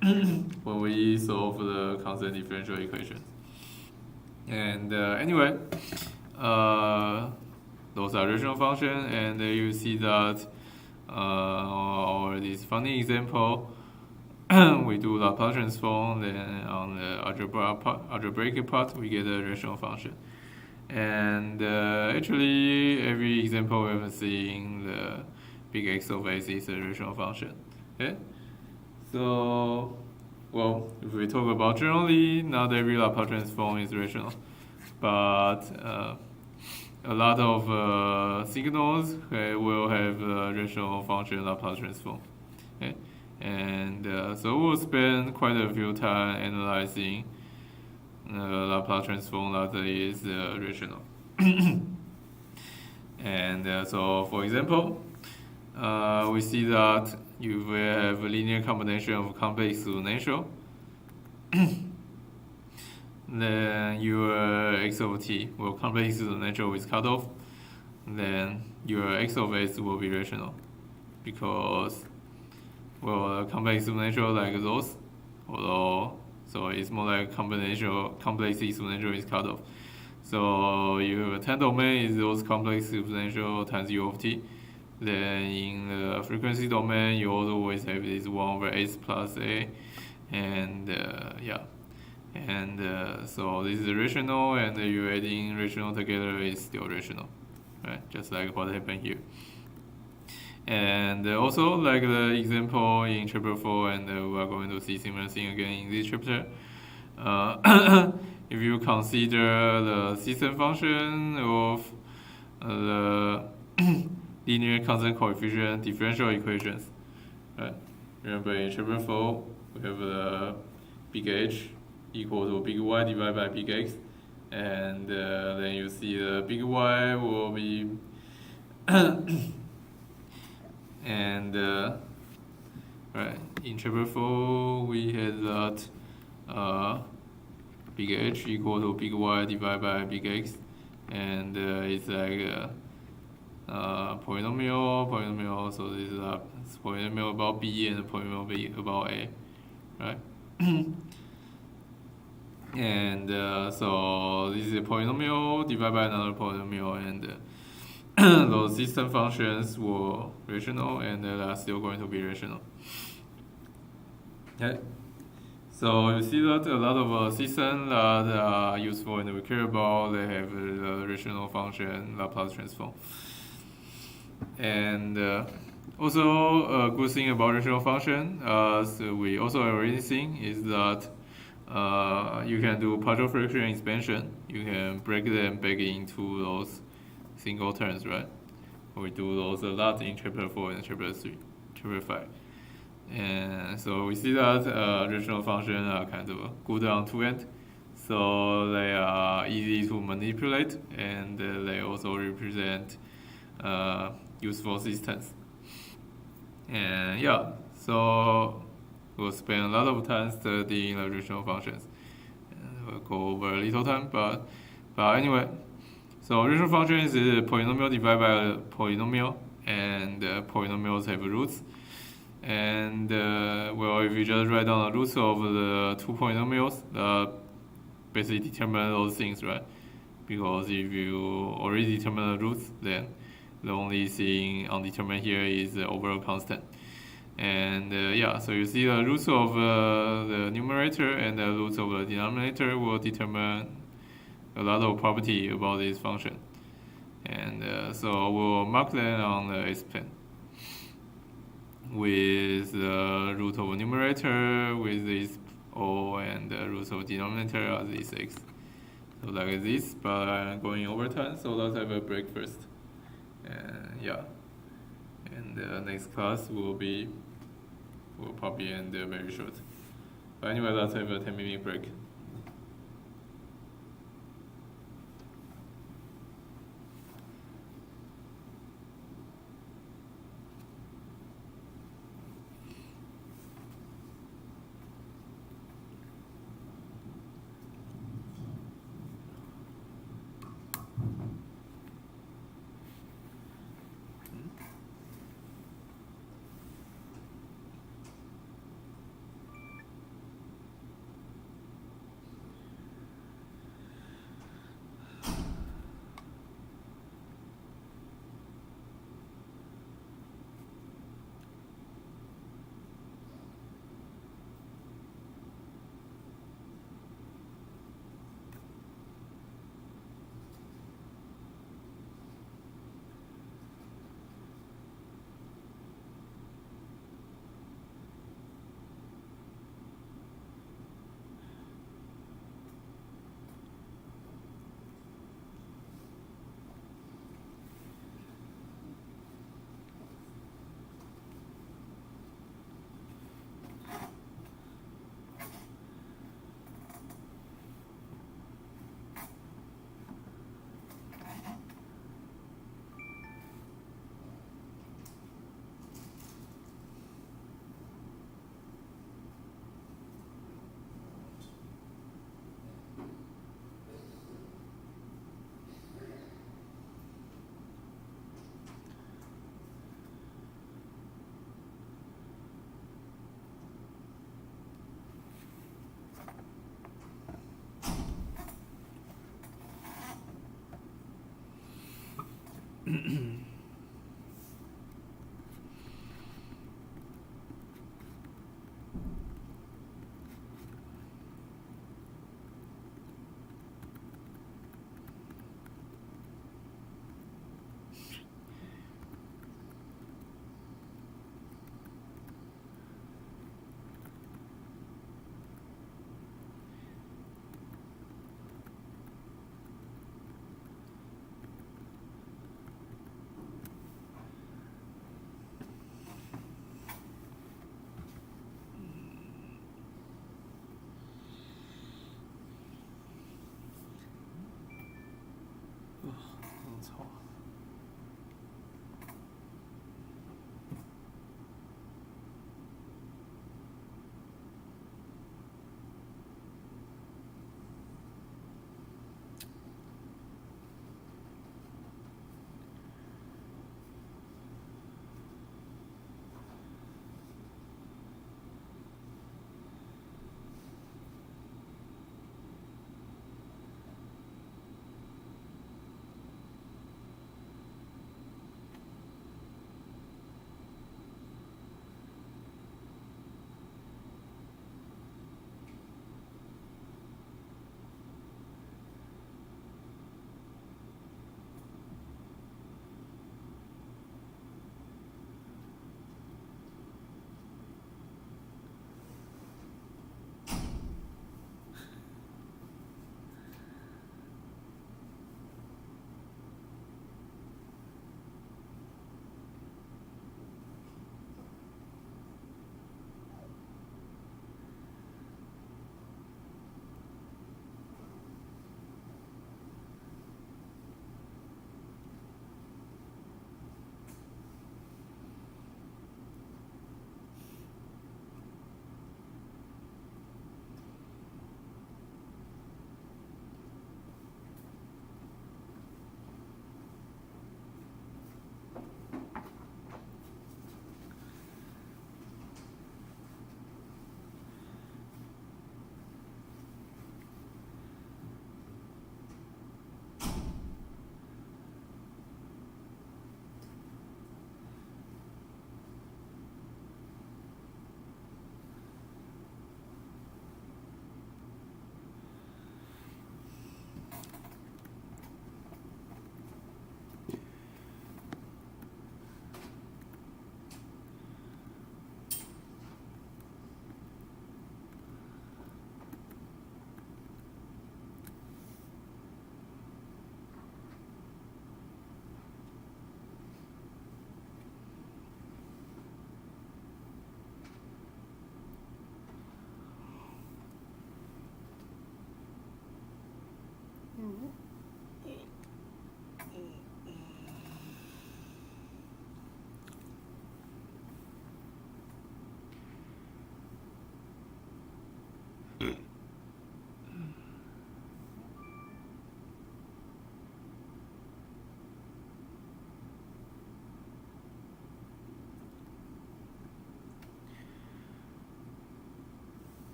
when we solve the constant differential equations. And anyway, those are rational functions, and you see that or this funny example, we do Laplace transform, then on the algebraic part we get a rational function. And actually every example we have seen, the big X of x is a rational function. Okay? So, well, if we talk about generally, not every Laplace transform is rational, but a lot of signals will have a rational function Laplace transform. Okay? And so we'll spend quite a few time analyzing Laplace transform that is rational. And so, for example, we see that you will have a linear combination of complex exponential. Then your x over t will complex exponential with cutoff. Then your x of s will be rational, because, well, complex exponential like those, although, so it's more like complex exponential is cutoff. So you have a time domain is those complex exponential times u of t. Then in the frequency domain, you always have this 1 over s plus a, and yeah. And so this is rational, and you adding rational together is still rational, right? Just like what happened here. And also, like the example in chapter 4, and we are going to see similar thing again in this chapter. If you consider the system function of the linear constant coefficient differential equations, right? Remember, in chapter 4, we have the big H equal to big Y divided by big X, and then you see the big Y will be and right, in chapter 4 we had that big H equal to big Y divided by big X, and it's like polynomial, so this is a polynomial about B and a polynomial about A, right? And so this is a polynomial divided by another polynomial, and those system functions were rational, and they are still going to be rational. Okay. So you see that a lot of systems that are useful and we care about, they have a rational function Laplace transform. And Also, a good thing about rational function, as we also already seen, is that you can do partial fraction expansion. You can break them back into those single terms, right? We do those a lot in chapter 4 and chapter 3, chapter 5. And so we see that rational functions are kind of good on two end. So they are easy to manipulate and they also represent useful systems. And yeah, so we'll spend a lot of time studying the rational functions. And we'll go over a little time, but anyway, so rational function is a polynomial divided by a polynomial, and polynomials have roots. And well, if you just write down the roots of the two polynomials, basically determine those things, right? Because if you already determine the roots, then the only thing undetermined here is the overall constant. And yeah, so you see the roots of the numerator and the roots of the denominator will determine a lot of property about this function. And so we'll mark them on the S-plane with the root of a numerator with this O and the root of denominator as this X. So like this, but I'm going over time, so let's have a break first. And yeah, and the next class will probably end very short. But anyway, let's have a 10-minute break.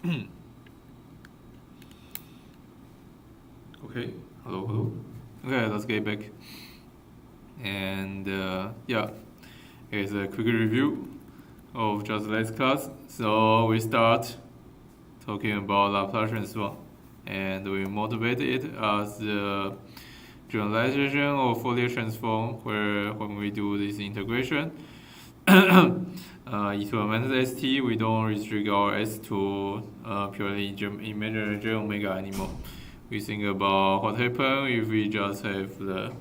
Okay, hello. Okay, let's get back. And yeah, here's a quick review of just last class. So we start talking about Laplace transform, and we motivate it as the generalization of Fourier transform, where when we do this integration, e to the minus st, we don't restrict our s to purely imaginary j omega anymore. We think about what happens if we just have the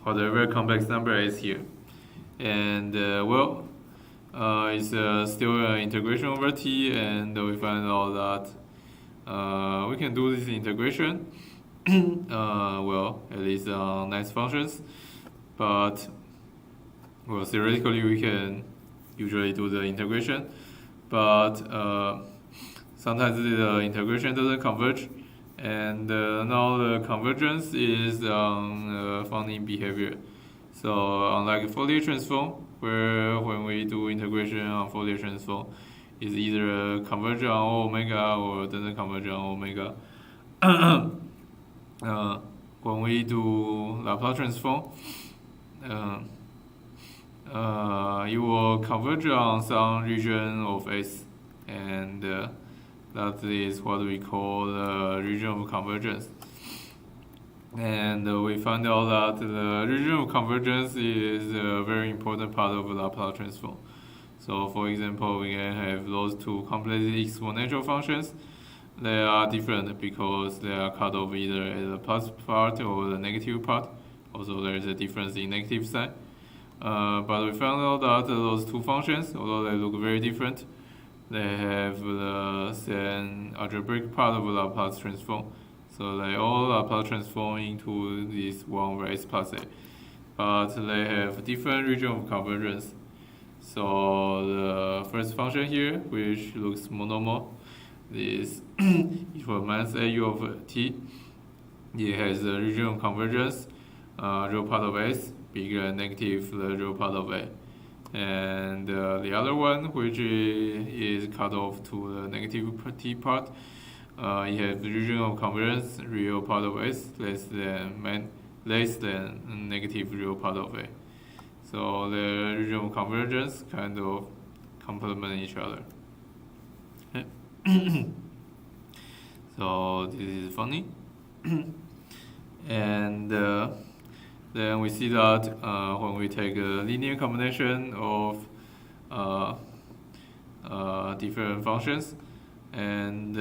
whatever complex number is here. And it's still an integration over t, and we find out that we can do this integration, at least on nice functions, but theoretically we can usually do the integration, but sometimes the integration doesn't converge, and now the convergence is on funny behavior. So unlike Fourier transform, where when we do integration on Fourier transform, is either converge on omega or doesn't converge on omega. When we do Laplace transform, it will converge on some region of S, and that is what we call the region of convergence. And we found out that the region of convergence is a very important part of the Laplace transform. So for example, we can have those two complex exponential functions. They are different because they are cut off either at the plus part or the negative part. Also, there is a difference in negative sign. But we found out that those two functions, although they look very different, they have the same algebraic part of the Laplace transform. So they all Laplace transform into this one where S plus A. But they have different region of convergence. So the first function here, which looks monomal, is e to the minus au of t. It has a region of convergence, real part of S, bigger than negative the real part of A. And the other one, which is cut off to the negative t part, it has the region of convergence, real part of S, less than negative real part of A. So the region of convergence kind of complement each other. So this is funny. And then we see that when we take a linear combination of different functions and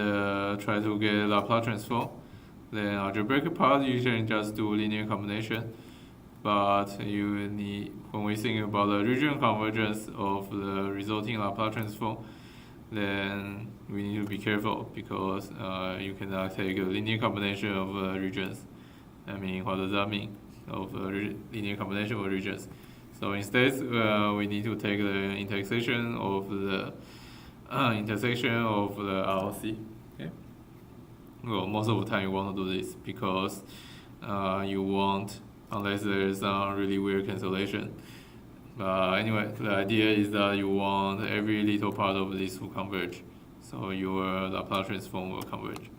try to get Laplace transform, then algebraic part you can just do linear combination. But when we think about the region convergence of the resulting Laplace transform, then we need to be careful because you cannot take a linear combination of regions. I mean, what does that mean? Of linear combination of regions. So instead, we need to take the intersection of the RLC. Okay. Well, most of the time you want to do this because you want, unless there is some really weird cancellation. Anyway, the idea is that you want every little part of this to converge, so your Laplace transform will converge.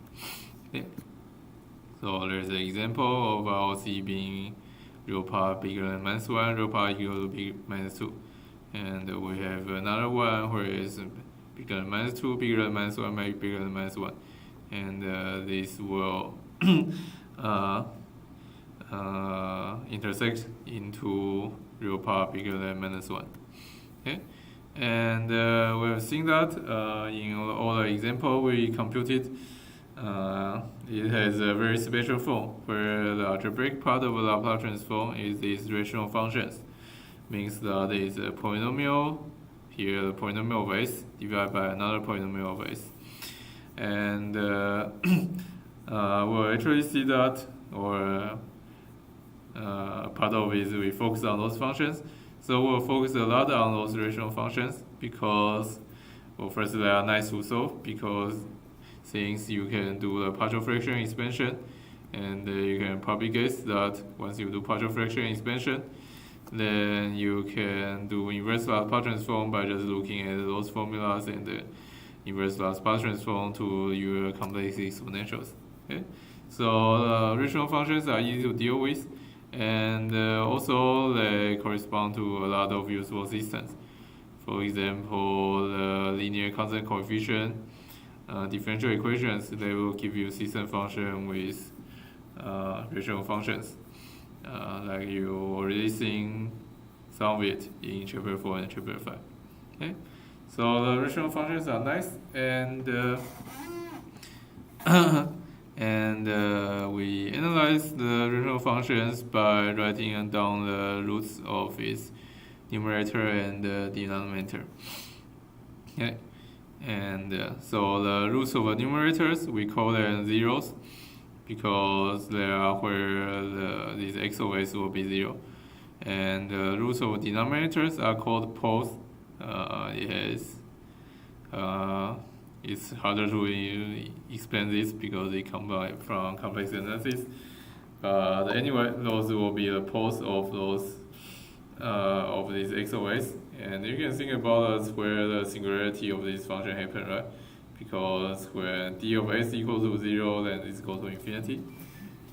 Okay. So there's an example of RLC being real part bigger than -1, real part equal to -2. And we have another one where it's bigger than -2, bigger than -1, maybe bigger than -1. And this will intersect into real part bigger than -1. Okay? And we have seen that in all the examples we computed. It has a very special form where the algebraic part of the Laplace transform is these rational functions. Means that it's a polynomial, here the polynomial of S divided by another polynomial of S. And we'll actually see that, or part of it is we focus on those functions. So we'll focus a lot on those rational functions because, well, first they are nice to solve because since you can do the partial fraction expansion, and you can probably guess that once you do partial fraction expansion, then you can do inverse Laplace transform by just looking at those formulas and inverse Laplace transform to your complex exponentials. Okay, so rational functions are easy to deal with, and also they correspond to a lot of useful systems. For example, the linear constant coefficient differential equations, they will give you system function with rational functions, like you already seen some of it in chapter 4 and chapter 5. Okay, so the rational functions are nice, and we analyze the rational functions by writing down the roots of its numerator and denominator. Okay, and so the roots of the numerators we call them zeros, because they are where these x's will be 0. And the roots of denominators are called poles. It's harder to explain this because it comes from complex analysis. But anyway, those will be the poles of these x's. And you can think about us where the singularity of this function happen, right? Because when d of s equals to 0, then it's equal to infinity.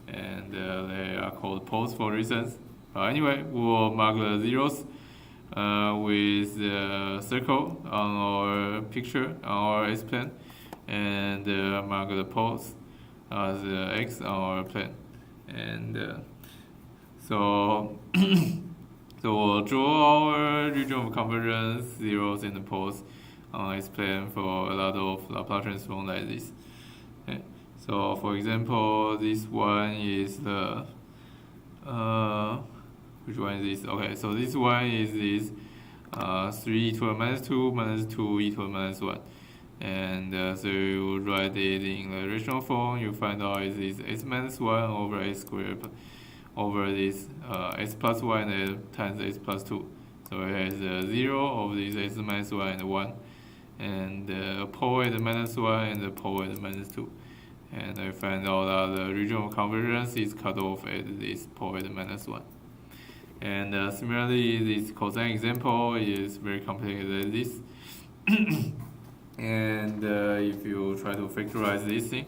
And they are called poles for reasons. Anyway, we'll mark the zeros with the circle on our picture, on our S-plane, and mark the poles as x on our plane. And so we'll draw our region of convergence, zeros and the poles on S-plane for a lot of Laplace transform like this. Okay. So for example, this one is the which one is this? Okay, so this one is this 3 e to the minus 2 minus 2 e to the minus 1. And so you write it in the rational form, you find out it is s minus 1 over s squared over this s plus 1 times s plus 2. So it has 0 of this s minus 1 and 1. And a pole at minus 1 and a pole at minus 2. And I find out that the region of convergence is cut off at this pole at minus 1. And similarly, this cosine example is very complicated like this. And if you try to factorize this thing,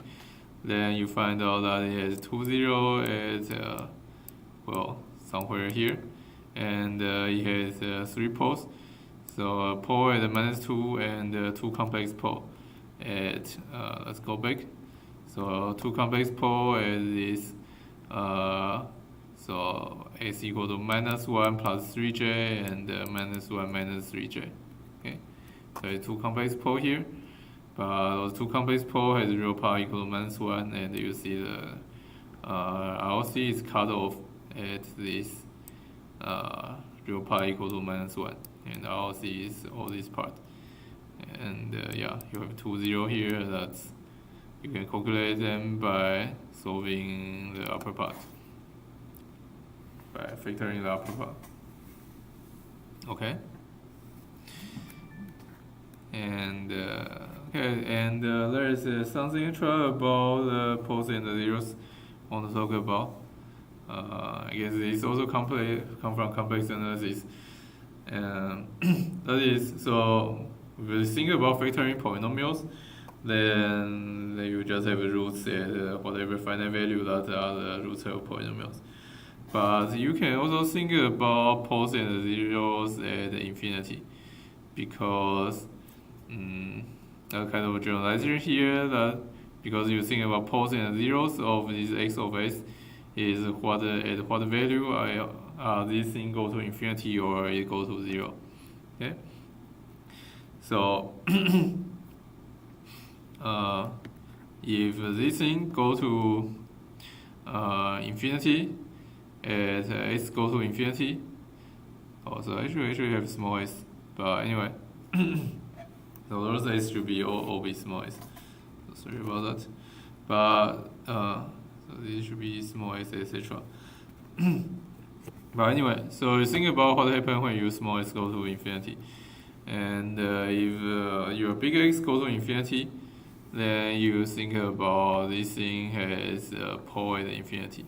then you find out that it has 2 0 at, somewhere here. And it has 3 poles. So a pole at minus 2 and 2 complex pole at, let's go back. So 2 complex pole at this, so s equal to minus 1 plus 3j and minus 1 minus 3j. Okay, so it's 2 complex pole here, but those 2 complex pole has real power equal to minus 1, and you see the ROC is cut off at this real power equal to minus 1, and ROC is all this part. And yeah, you have 2 0 here. That's, you can calculate them by solving the upper part, by factoring the upper part. Okay. And there is something extra about the poles and the zeros I want to talk about. I guess it's also come from complex analysis. That is, so if you think about factoring polynomials, then you just have roots at whatever finite value that are the roots of polynomials. But you can also think about poles and zeros at infinity, because that kind of a generalization here, that because you think about poles and zeros of this x of s is at what value this thing go to infinity or it go to 0. Okay, so if this thing go to infinity at s go to infinity, so actually have small s, but anyway, so those s should be all be small s. So sorry about that, but so this should be small s, etc. But anyway, so you think about what happens when you small s go to infinity, and if your big x go to infinity, then you think about this thing has a pole at infinity.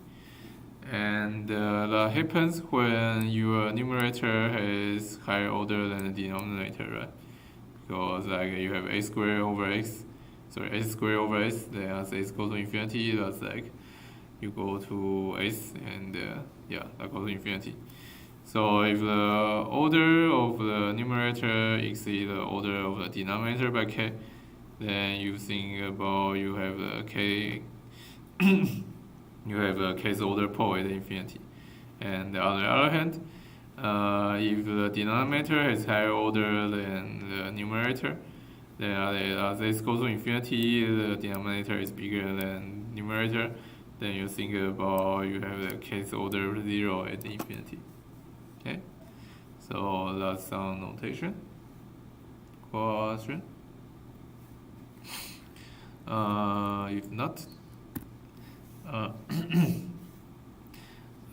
And that happens when your numerator has higher order than the denominator, right? because like you have a squared over x, sorry, s squared over s, then as x goes to infinity, that's like you go to s, and yeah, that goes to infinity. So if the order of the numerator exceeds the order of the denominator by k, then you think about you have a k, you have a k's order pole at infinity. And on the other hand, if the denominator has higher order than the numerator, then as this goes to infinity, the denominator is bigger than numerator, then you think about you have the k's order 0 at infinity. Okay, so that's some notation. Question? If not,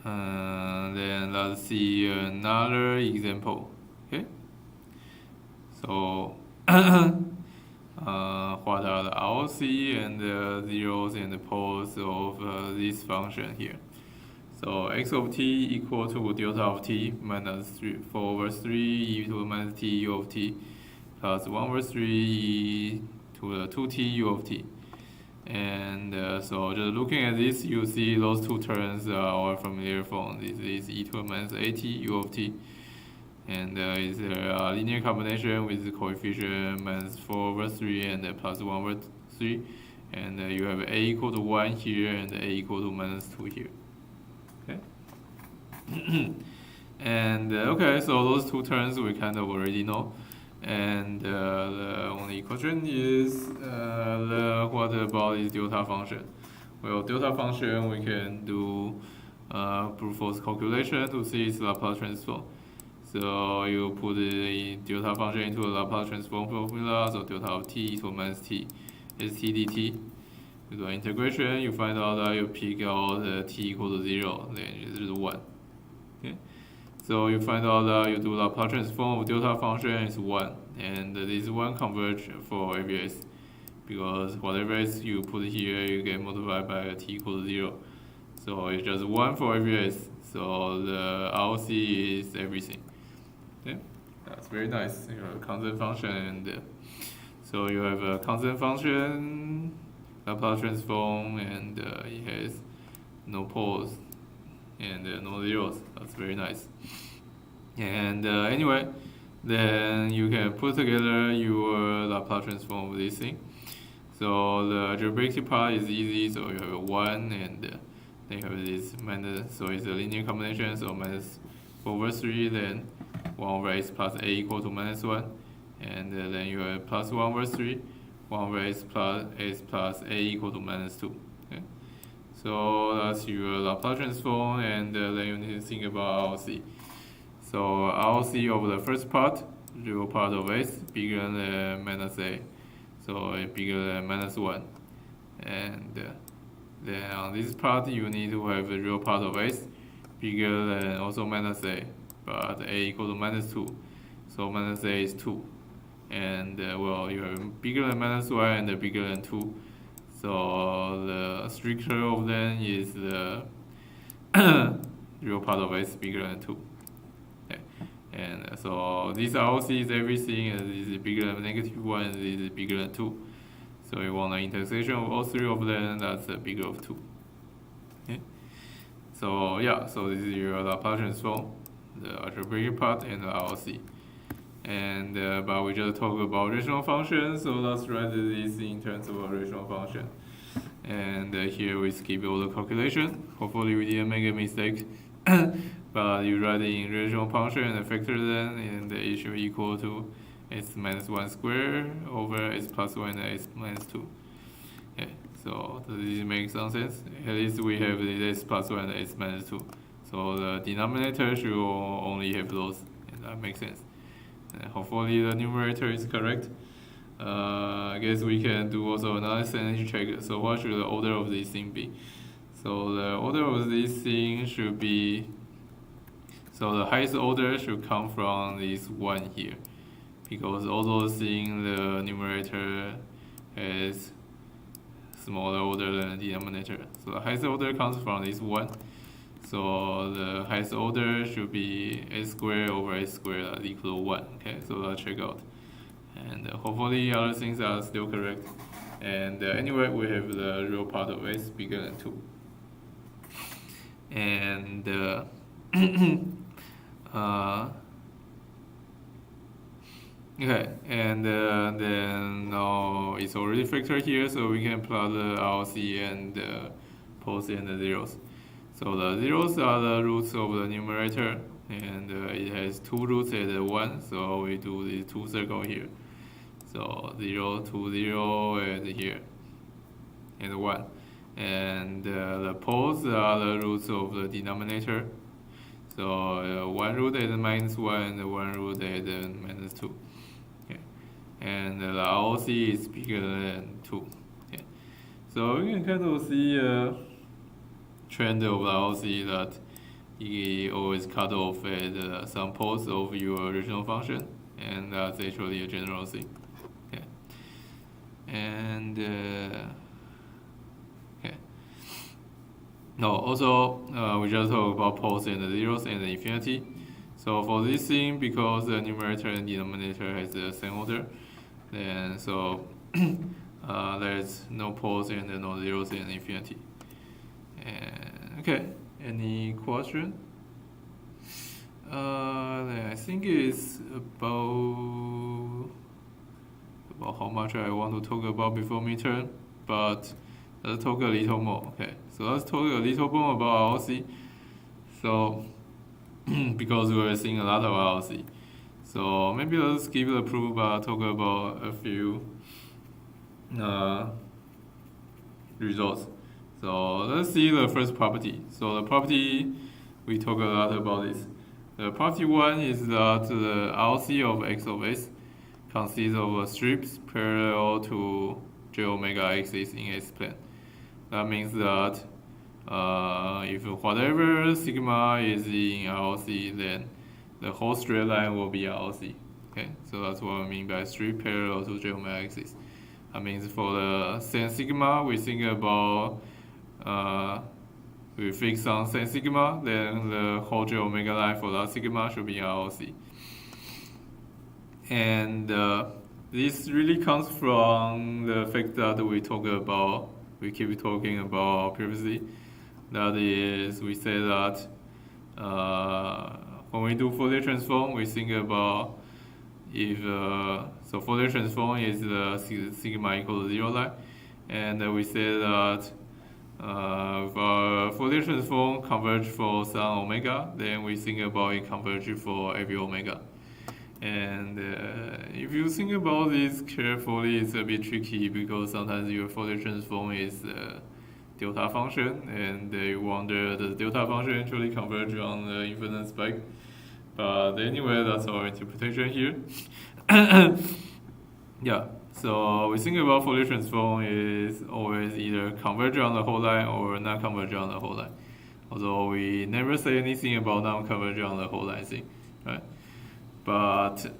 then let's see another example. Okay, so what are the ROC and the zeros and the poles of this function here? So x of t equal to delta of t minus 4 over 3 e to the minus t u of t plus 1 over 3 e to the 2t u of t. And so just looking at this, you see those two terms are our familiar form. This is e to the minus at u of t. And it's a linear combination with the coefficient minus 4 over 3 and plus 1 over 3. And you have a equal to 1 here and a equal to minus 2 here. Okay. And okay, so those two terms we kind of already know. And the only question is what about this delta function? Well, delta function we can do brute force calculation to see its Laplace transform. So you put the delta function into a Laplace transform formula, so delta of t equals minus t st dt. You do integration, you find out that you pick out t equal to 0, then it is 1. Okay. So you find out that you do Laplace transform of delta function is 1, and this 1 converge for every s, because whatever s you put here, you get multiplied by t equal to 0. So it's just 1 for every s, so the ROC is everything. Okay, that's very nice. You have a constant function, and so you have a constant function, Laplace transform, and it has no poles and no zeros. That's very nice. And anyway, then you can put together your Laplace transform of this thing. So the algebraic part is easy. So you have a 1, and then you have this minus. So it's a linear combination. So minus 4 over 3, then 1 over s plus a equal to minus 1, and then you have plus 1 over 3, 1 over s plus a equal to minus 2. Okay? So that's your Laplace transform, and then you need to think about ROC. So ROC of the first part, real part of s bigger than minus a, so bigger than minus 1. And then on this part, you need to have the real part of s bigger than also minus a, but a equal to minus 2. So minus a is 2. And well, you have bigger than minus 1 and bigger than 2. So the stricter of them is the real part of s bigger than 2. Okay. And so this ROC is everything, and this is bigger than negative 1, and this is bigger than 2. So you want an intersection of all three of them, that's bigger of 2. Okay. So yeah, so this is your Laplace transform, the algebraic part, and the ROC. And but we just talked about rational functions, so let's write this in terms of a rational function. And here we skip all the calculation. Hopefully we didn't make a mistake. But you write it in rational function and factor them, and it should equal to s minus 1 squared over s plus 1 and s minus 2. Okay, so does this make some sense? At least we have the s plus 1 and s minus 2. So the denominator should only have those, and that makes sense. And hopefully the numerator is correct. I guess we can do also another sanity check. So what should the order of this thing be? So the order of this thing should be, so the highest order should come from this 1 here, because all those things the numerator has smaller order than the denominator. So the highest order comes from this 1. So the highest order should be s squared over s squared equal to 1. Okay, so let's check out. and hopefully other things are still correct. And anyway, we have the real part of s bigger than 2. And okay, and then now it's already factored here, so we can plot the ROC and the poles and the zeros. So the zeros are the roots of the numerator, and it has 2 roots at 1, so we do the 2 circle here. So 0, 2, 0, and here, and 1. And the poles are the roots of the denominator. So 1 root at -1 and 1 root at -2. Okay. And the ROC is bigger than 2. Okay. So you can kind of see a trend of ROC that you always cut off at some poles of your original function, and that's actually a general thing. Okay. And okay. No, also we just talked about poles and the zeros and the infinity. So for this thing, because the numerator and denominator has the same order, then so there's no poles and no zeros and infinity. And okay, any question? Then I think it's about how much I want to talk about before midterm, but let's talk a little more. Okay, so let's talk a little more about ROC. So because we're seeing a lot of ROC, so maybe let's skip the proof but talk about a few results. So let's see the first property. So the property, we talk a lot about this. The property 1 is that the ROC of x of s consists of strips parallel to j omega axis in s plane. That means that if whatever sigma is in ROC, then the whole straight line will be ROC. Okay, so that's what I mean by strip parallel to j omega axis. That means for the same sigma, we think about we fix on same sigma, then the whole j omega line for that sigma should be ROC. And this really comes from the fact that we keep talking about previously. That is, we say that when we do Fourier transform, we think about if so Fourier transform is the sigma equal to 0 line, and we say that if our Fourier transform converge for some omega, then we think about it converge for every omega. And if you think about this carefully, it's a bit tricky because sometimes your Fourier transform is delta function, and you wonder does delta function actually converge on the infinite spike? But anyway, that's our interpretation here. Yeah, so we think about Fourier transform is always either converge on the whole line or not converge on the whole line. Although we never say anything about not converge on the whole line thing, right? But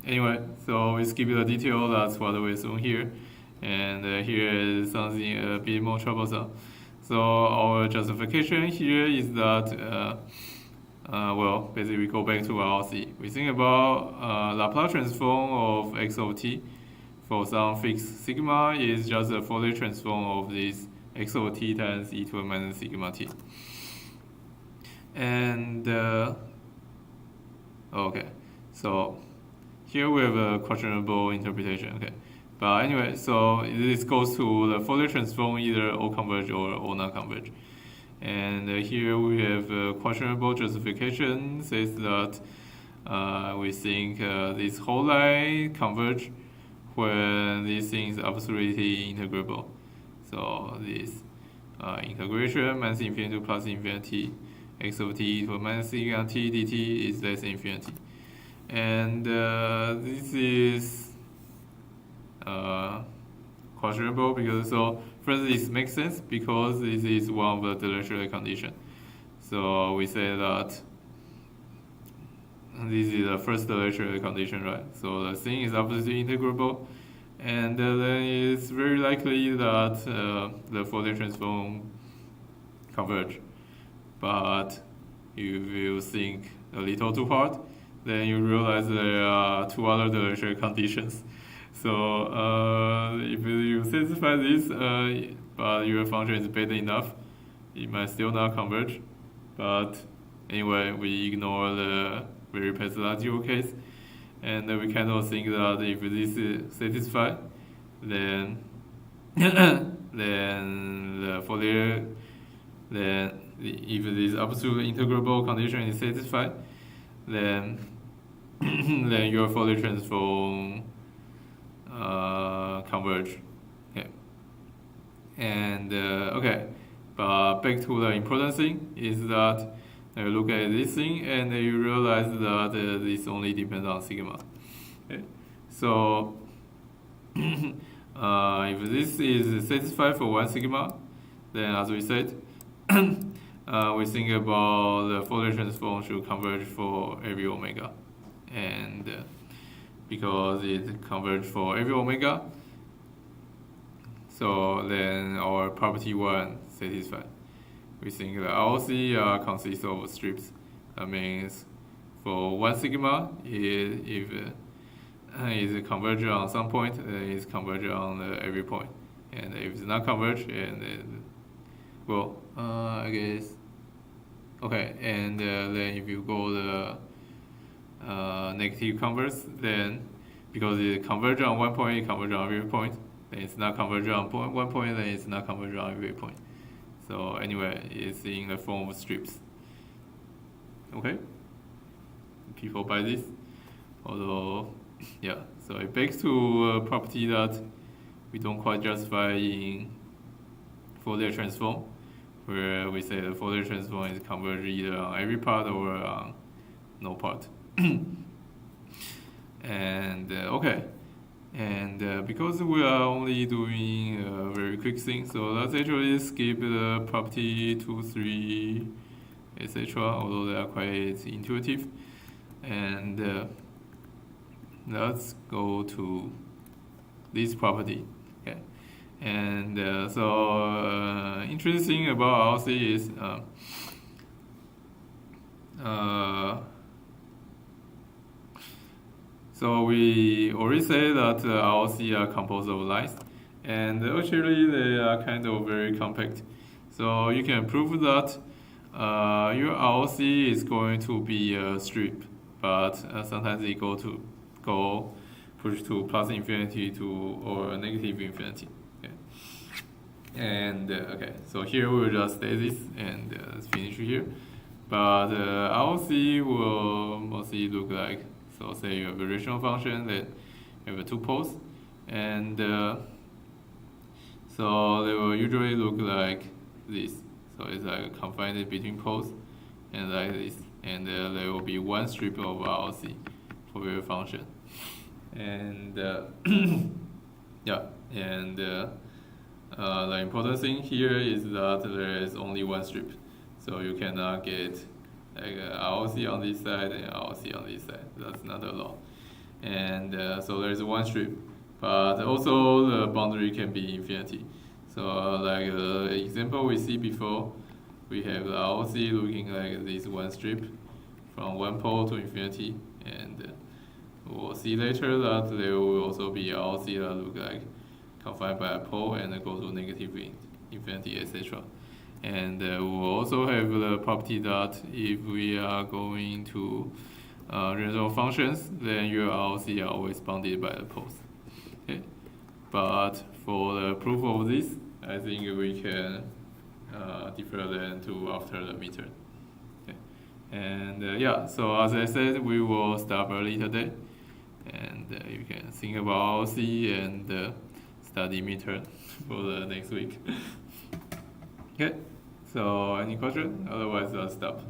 anyway, so we skip the detail, that's what we assume here. And here is something a bit more troublesome. So our justification here is that, well, basically we go back to ROC. We think about Laplace transform of x of t for some fixed sigma is just a Fourier transform of this x of t times e to the minus sigma t. And okay, so here we have a questionable interpretation. Okay, but anyway, so this goes to the Fourier transform either all converge or all not converge. And here we have a questionable justification says that we think this whole line converge when this thing is absolutely integrable. So this integration minus infinity to plus infinity x of t to minus sigma t dt is less than infinity. And this is questionable because, so first this makes sense because this is one of the Dirichlet condition. So we say that this is the first Dirichlet condition, right? So the thing is absolutely integrable, and then it's very likely that the Fourier transform converge. But if you think a little too hard, then you realize there are two other differential conditions. So if you satisfy this, but your function is better enough, it might still not converge. But anyway, we ignore the very pathological case, and we kind of think that if this is satisfied, then then the Fourier, then if this absolute integrable condition is satisfied, then then your Fourier transform converge. Okay. And okay, but back to the important thing is that you look at this thing and you realize that this only depends on sigma. Okay. So if this is satisfied for one sigma, then as we said, we think about the Fourier transform should converge for every omega, and because it converges for every omega, so then our property 1 satisfied. We think the ROC consists of strips. That means for one sigma, if it's convergent on some point, it's convergent on every point. And if it's not converged, and well, I guess, okay, and then if you go the negative converse, then because it converges on one point, it converges on every point, then it's not convergent on one point, then it's not convergent on every point. So anyway, it's in the form of strips. Okay? People buy this. Although, yeah, so it begs to a property that we don't quite justify in Fourier transform, where we say the Fourier transform is converged either on every part or on no part. And okay, and because we are only doing a very quick thing, so let's actually skip the property 2, 3, etc. Although they are quite intuitive, and let's go to this property. Okay, and so interesting about RC is so we already say that ROC are composed of lines, and actually they are kind of very compact. So you can prove that your ROC is going to be a strip, but sometimes it go push to plus infinity to or negative infinity. Okay. And okay, so here we'll just say this and let's finish here. But ROC will mostly look like, so say you have a rational function that you have two poles, and so they will usually look like this. So it's like confined between poles and like this, and there will be one strip of ROC for your function, and yeah, and the important thing here is that there is only one strip, so you cannot get like ROC on this side and ROC on this side. That's not allowed. And so there's one strip, but also the boundary can be infinity. So like the example we see before, we have the ROC looking like this one strip from one pole to infinity, and we'll see later that there will also be ROC that look like confined by a pole and go to negative infinity, etc. And we'll also have the property that if we are going to resolve functions, then your ROC are always bounded by the poles. Okay. But for the proof of this, I think we can defer them to after the midterm. Okay. And yeah, so as I said, we will stop early today, and you can think about ROC and study midterm for the next week. Okay. So any question? Otherwise, I'll stop.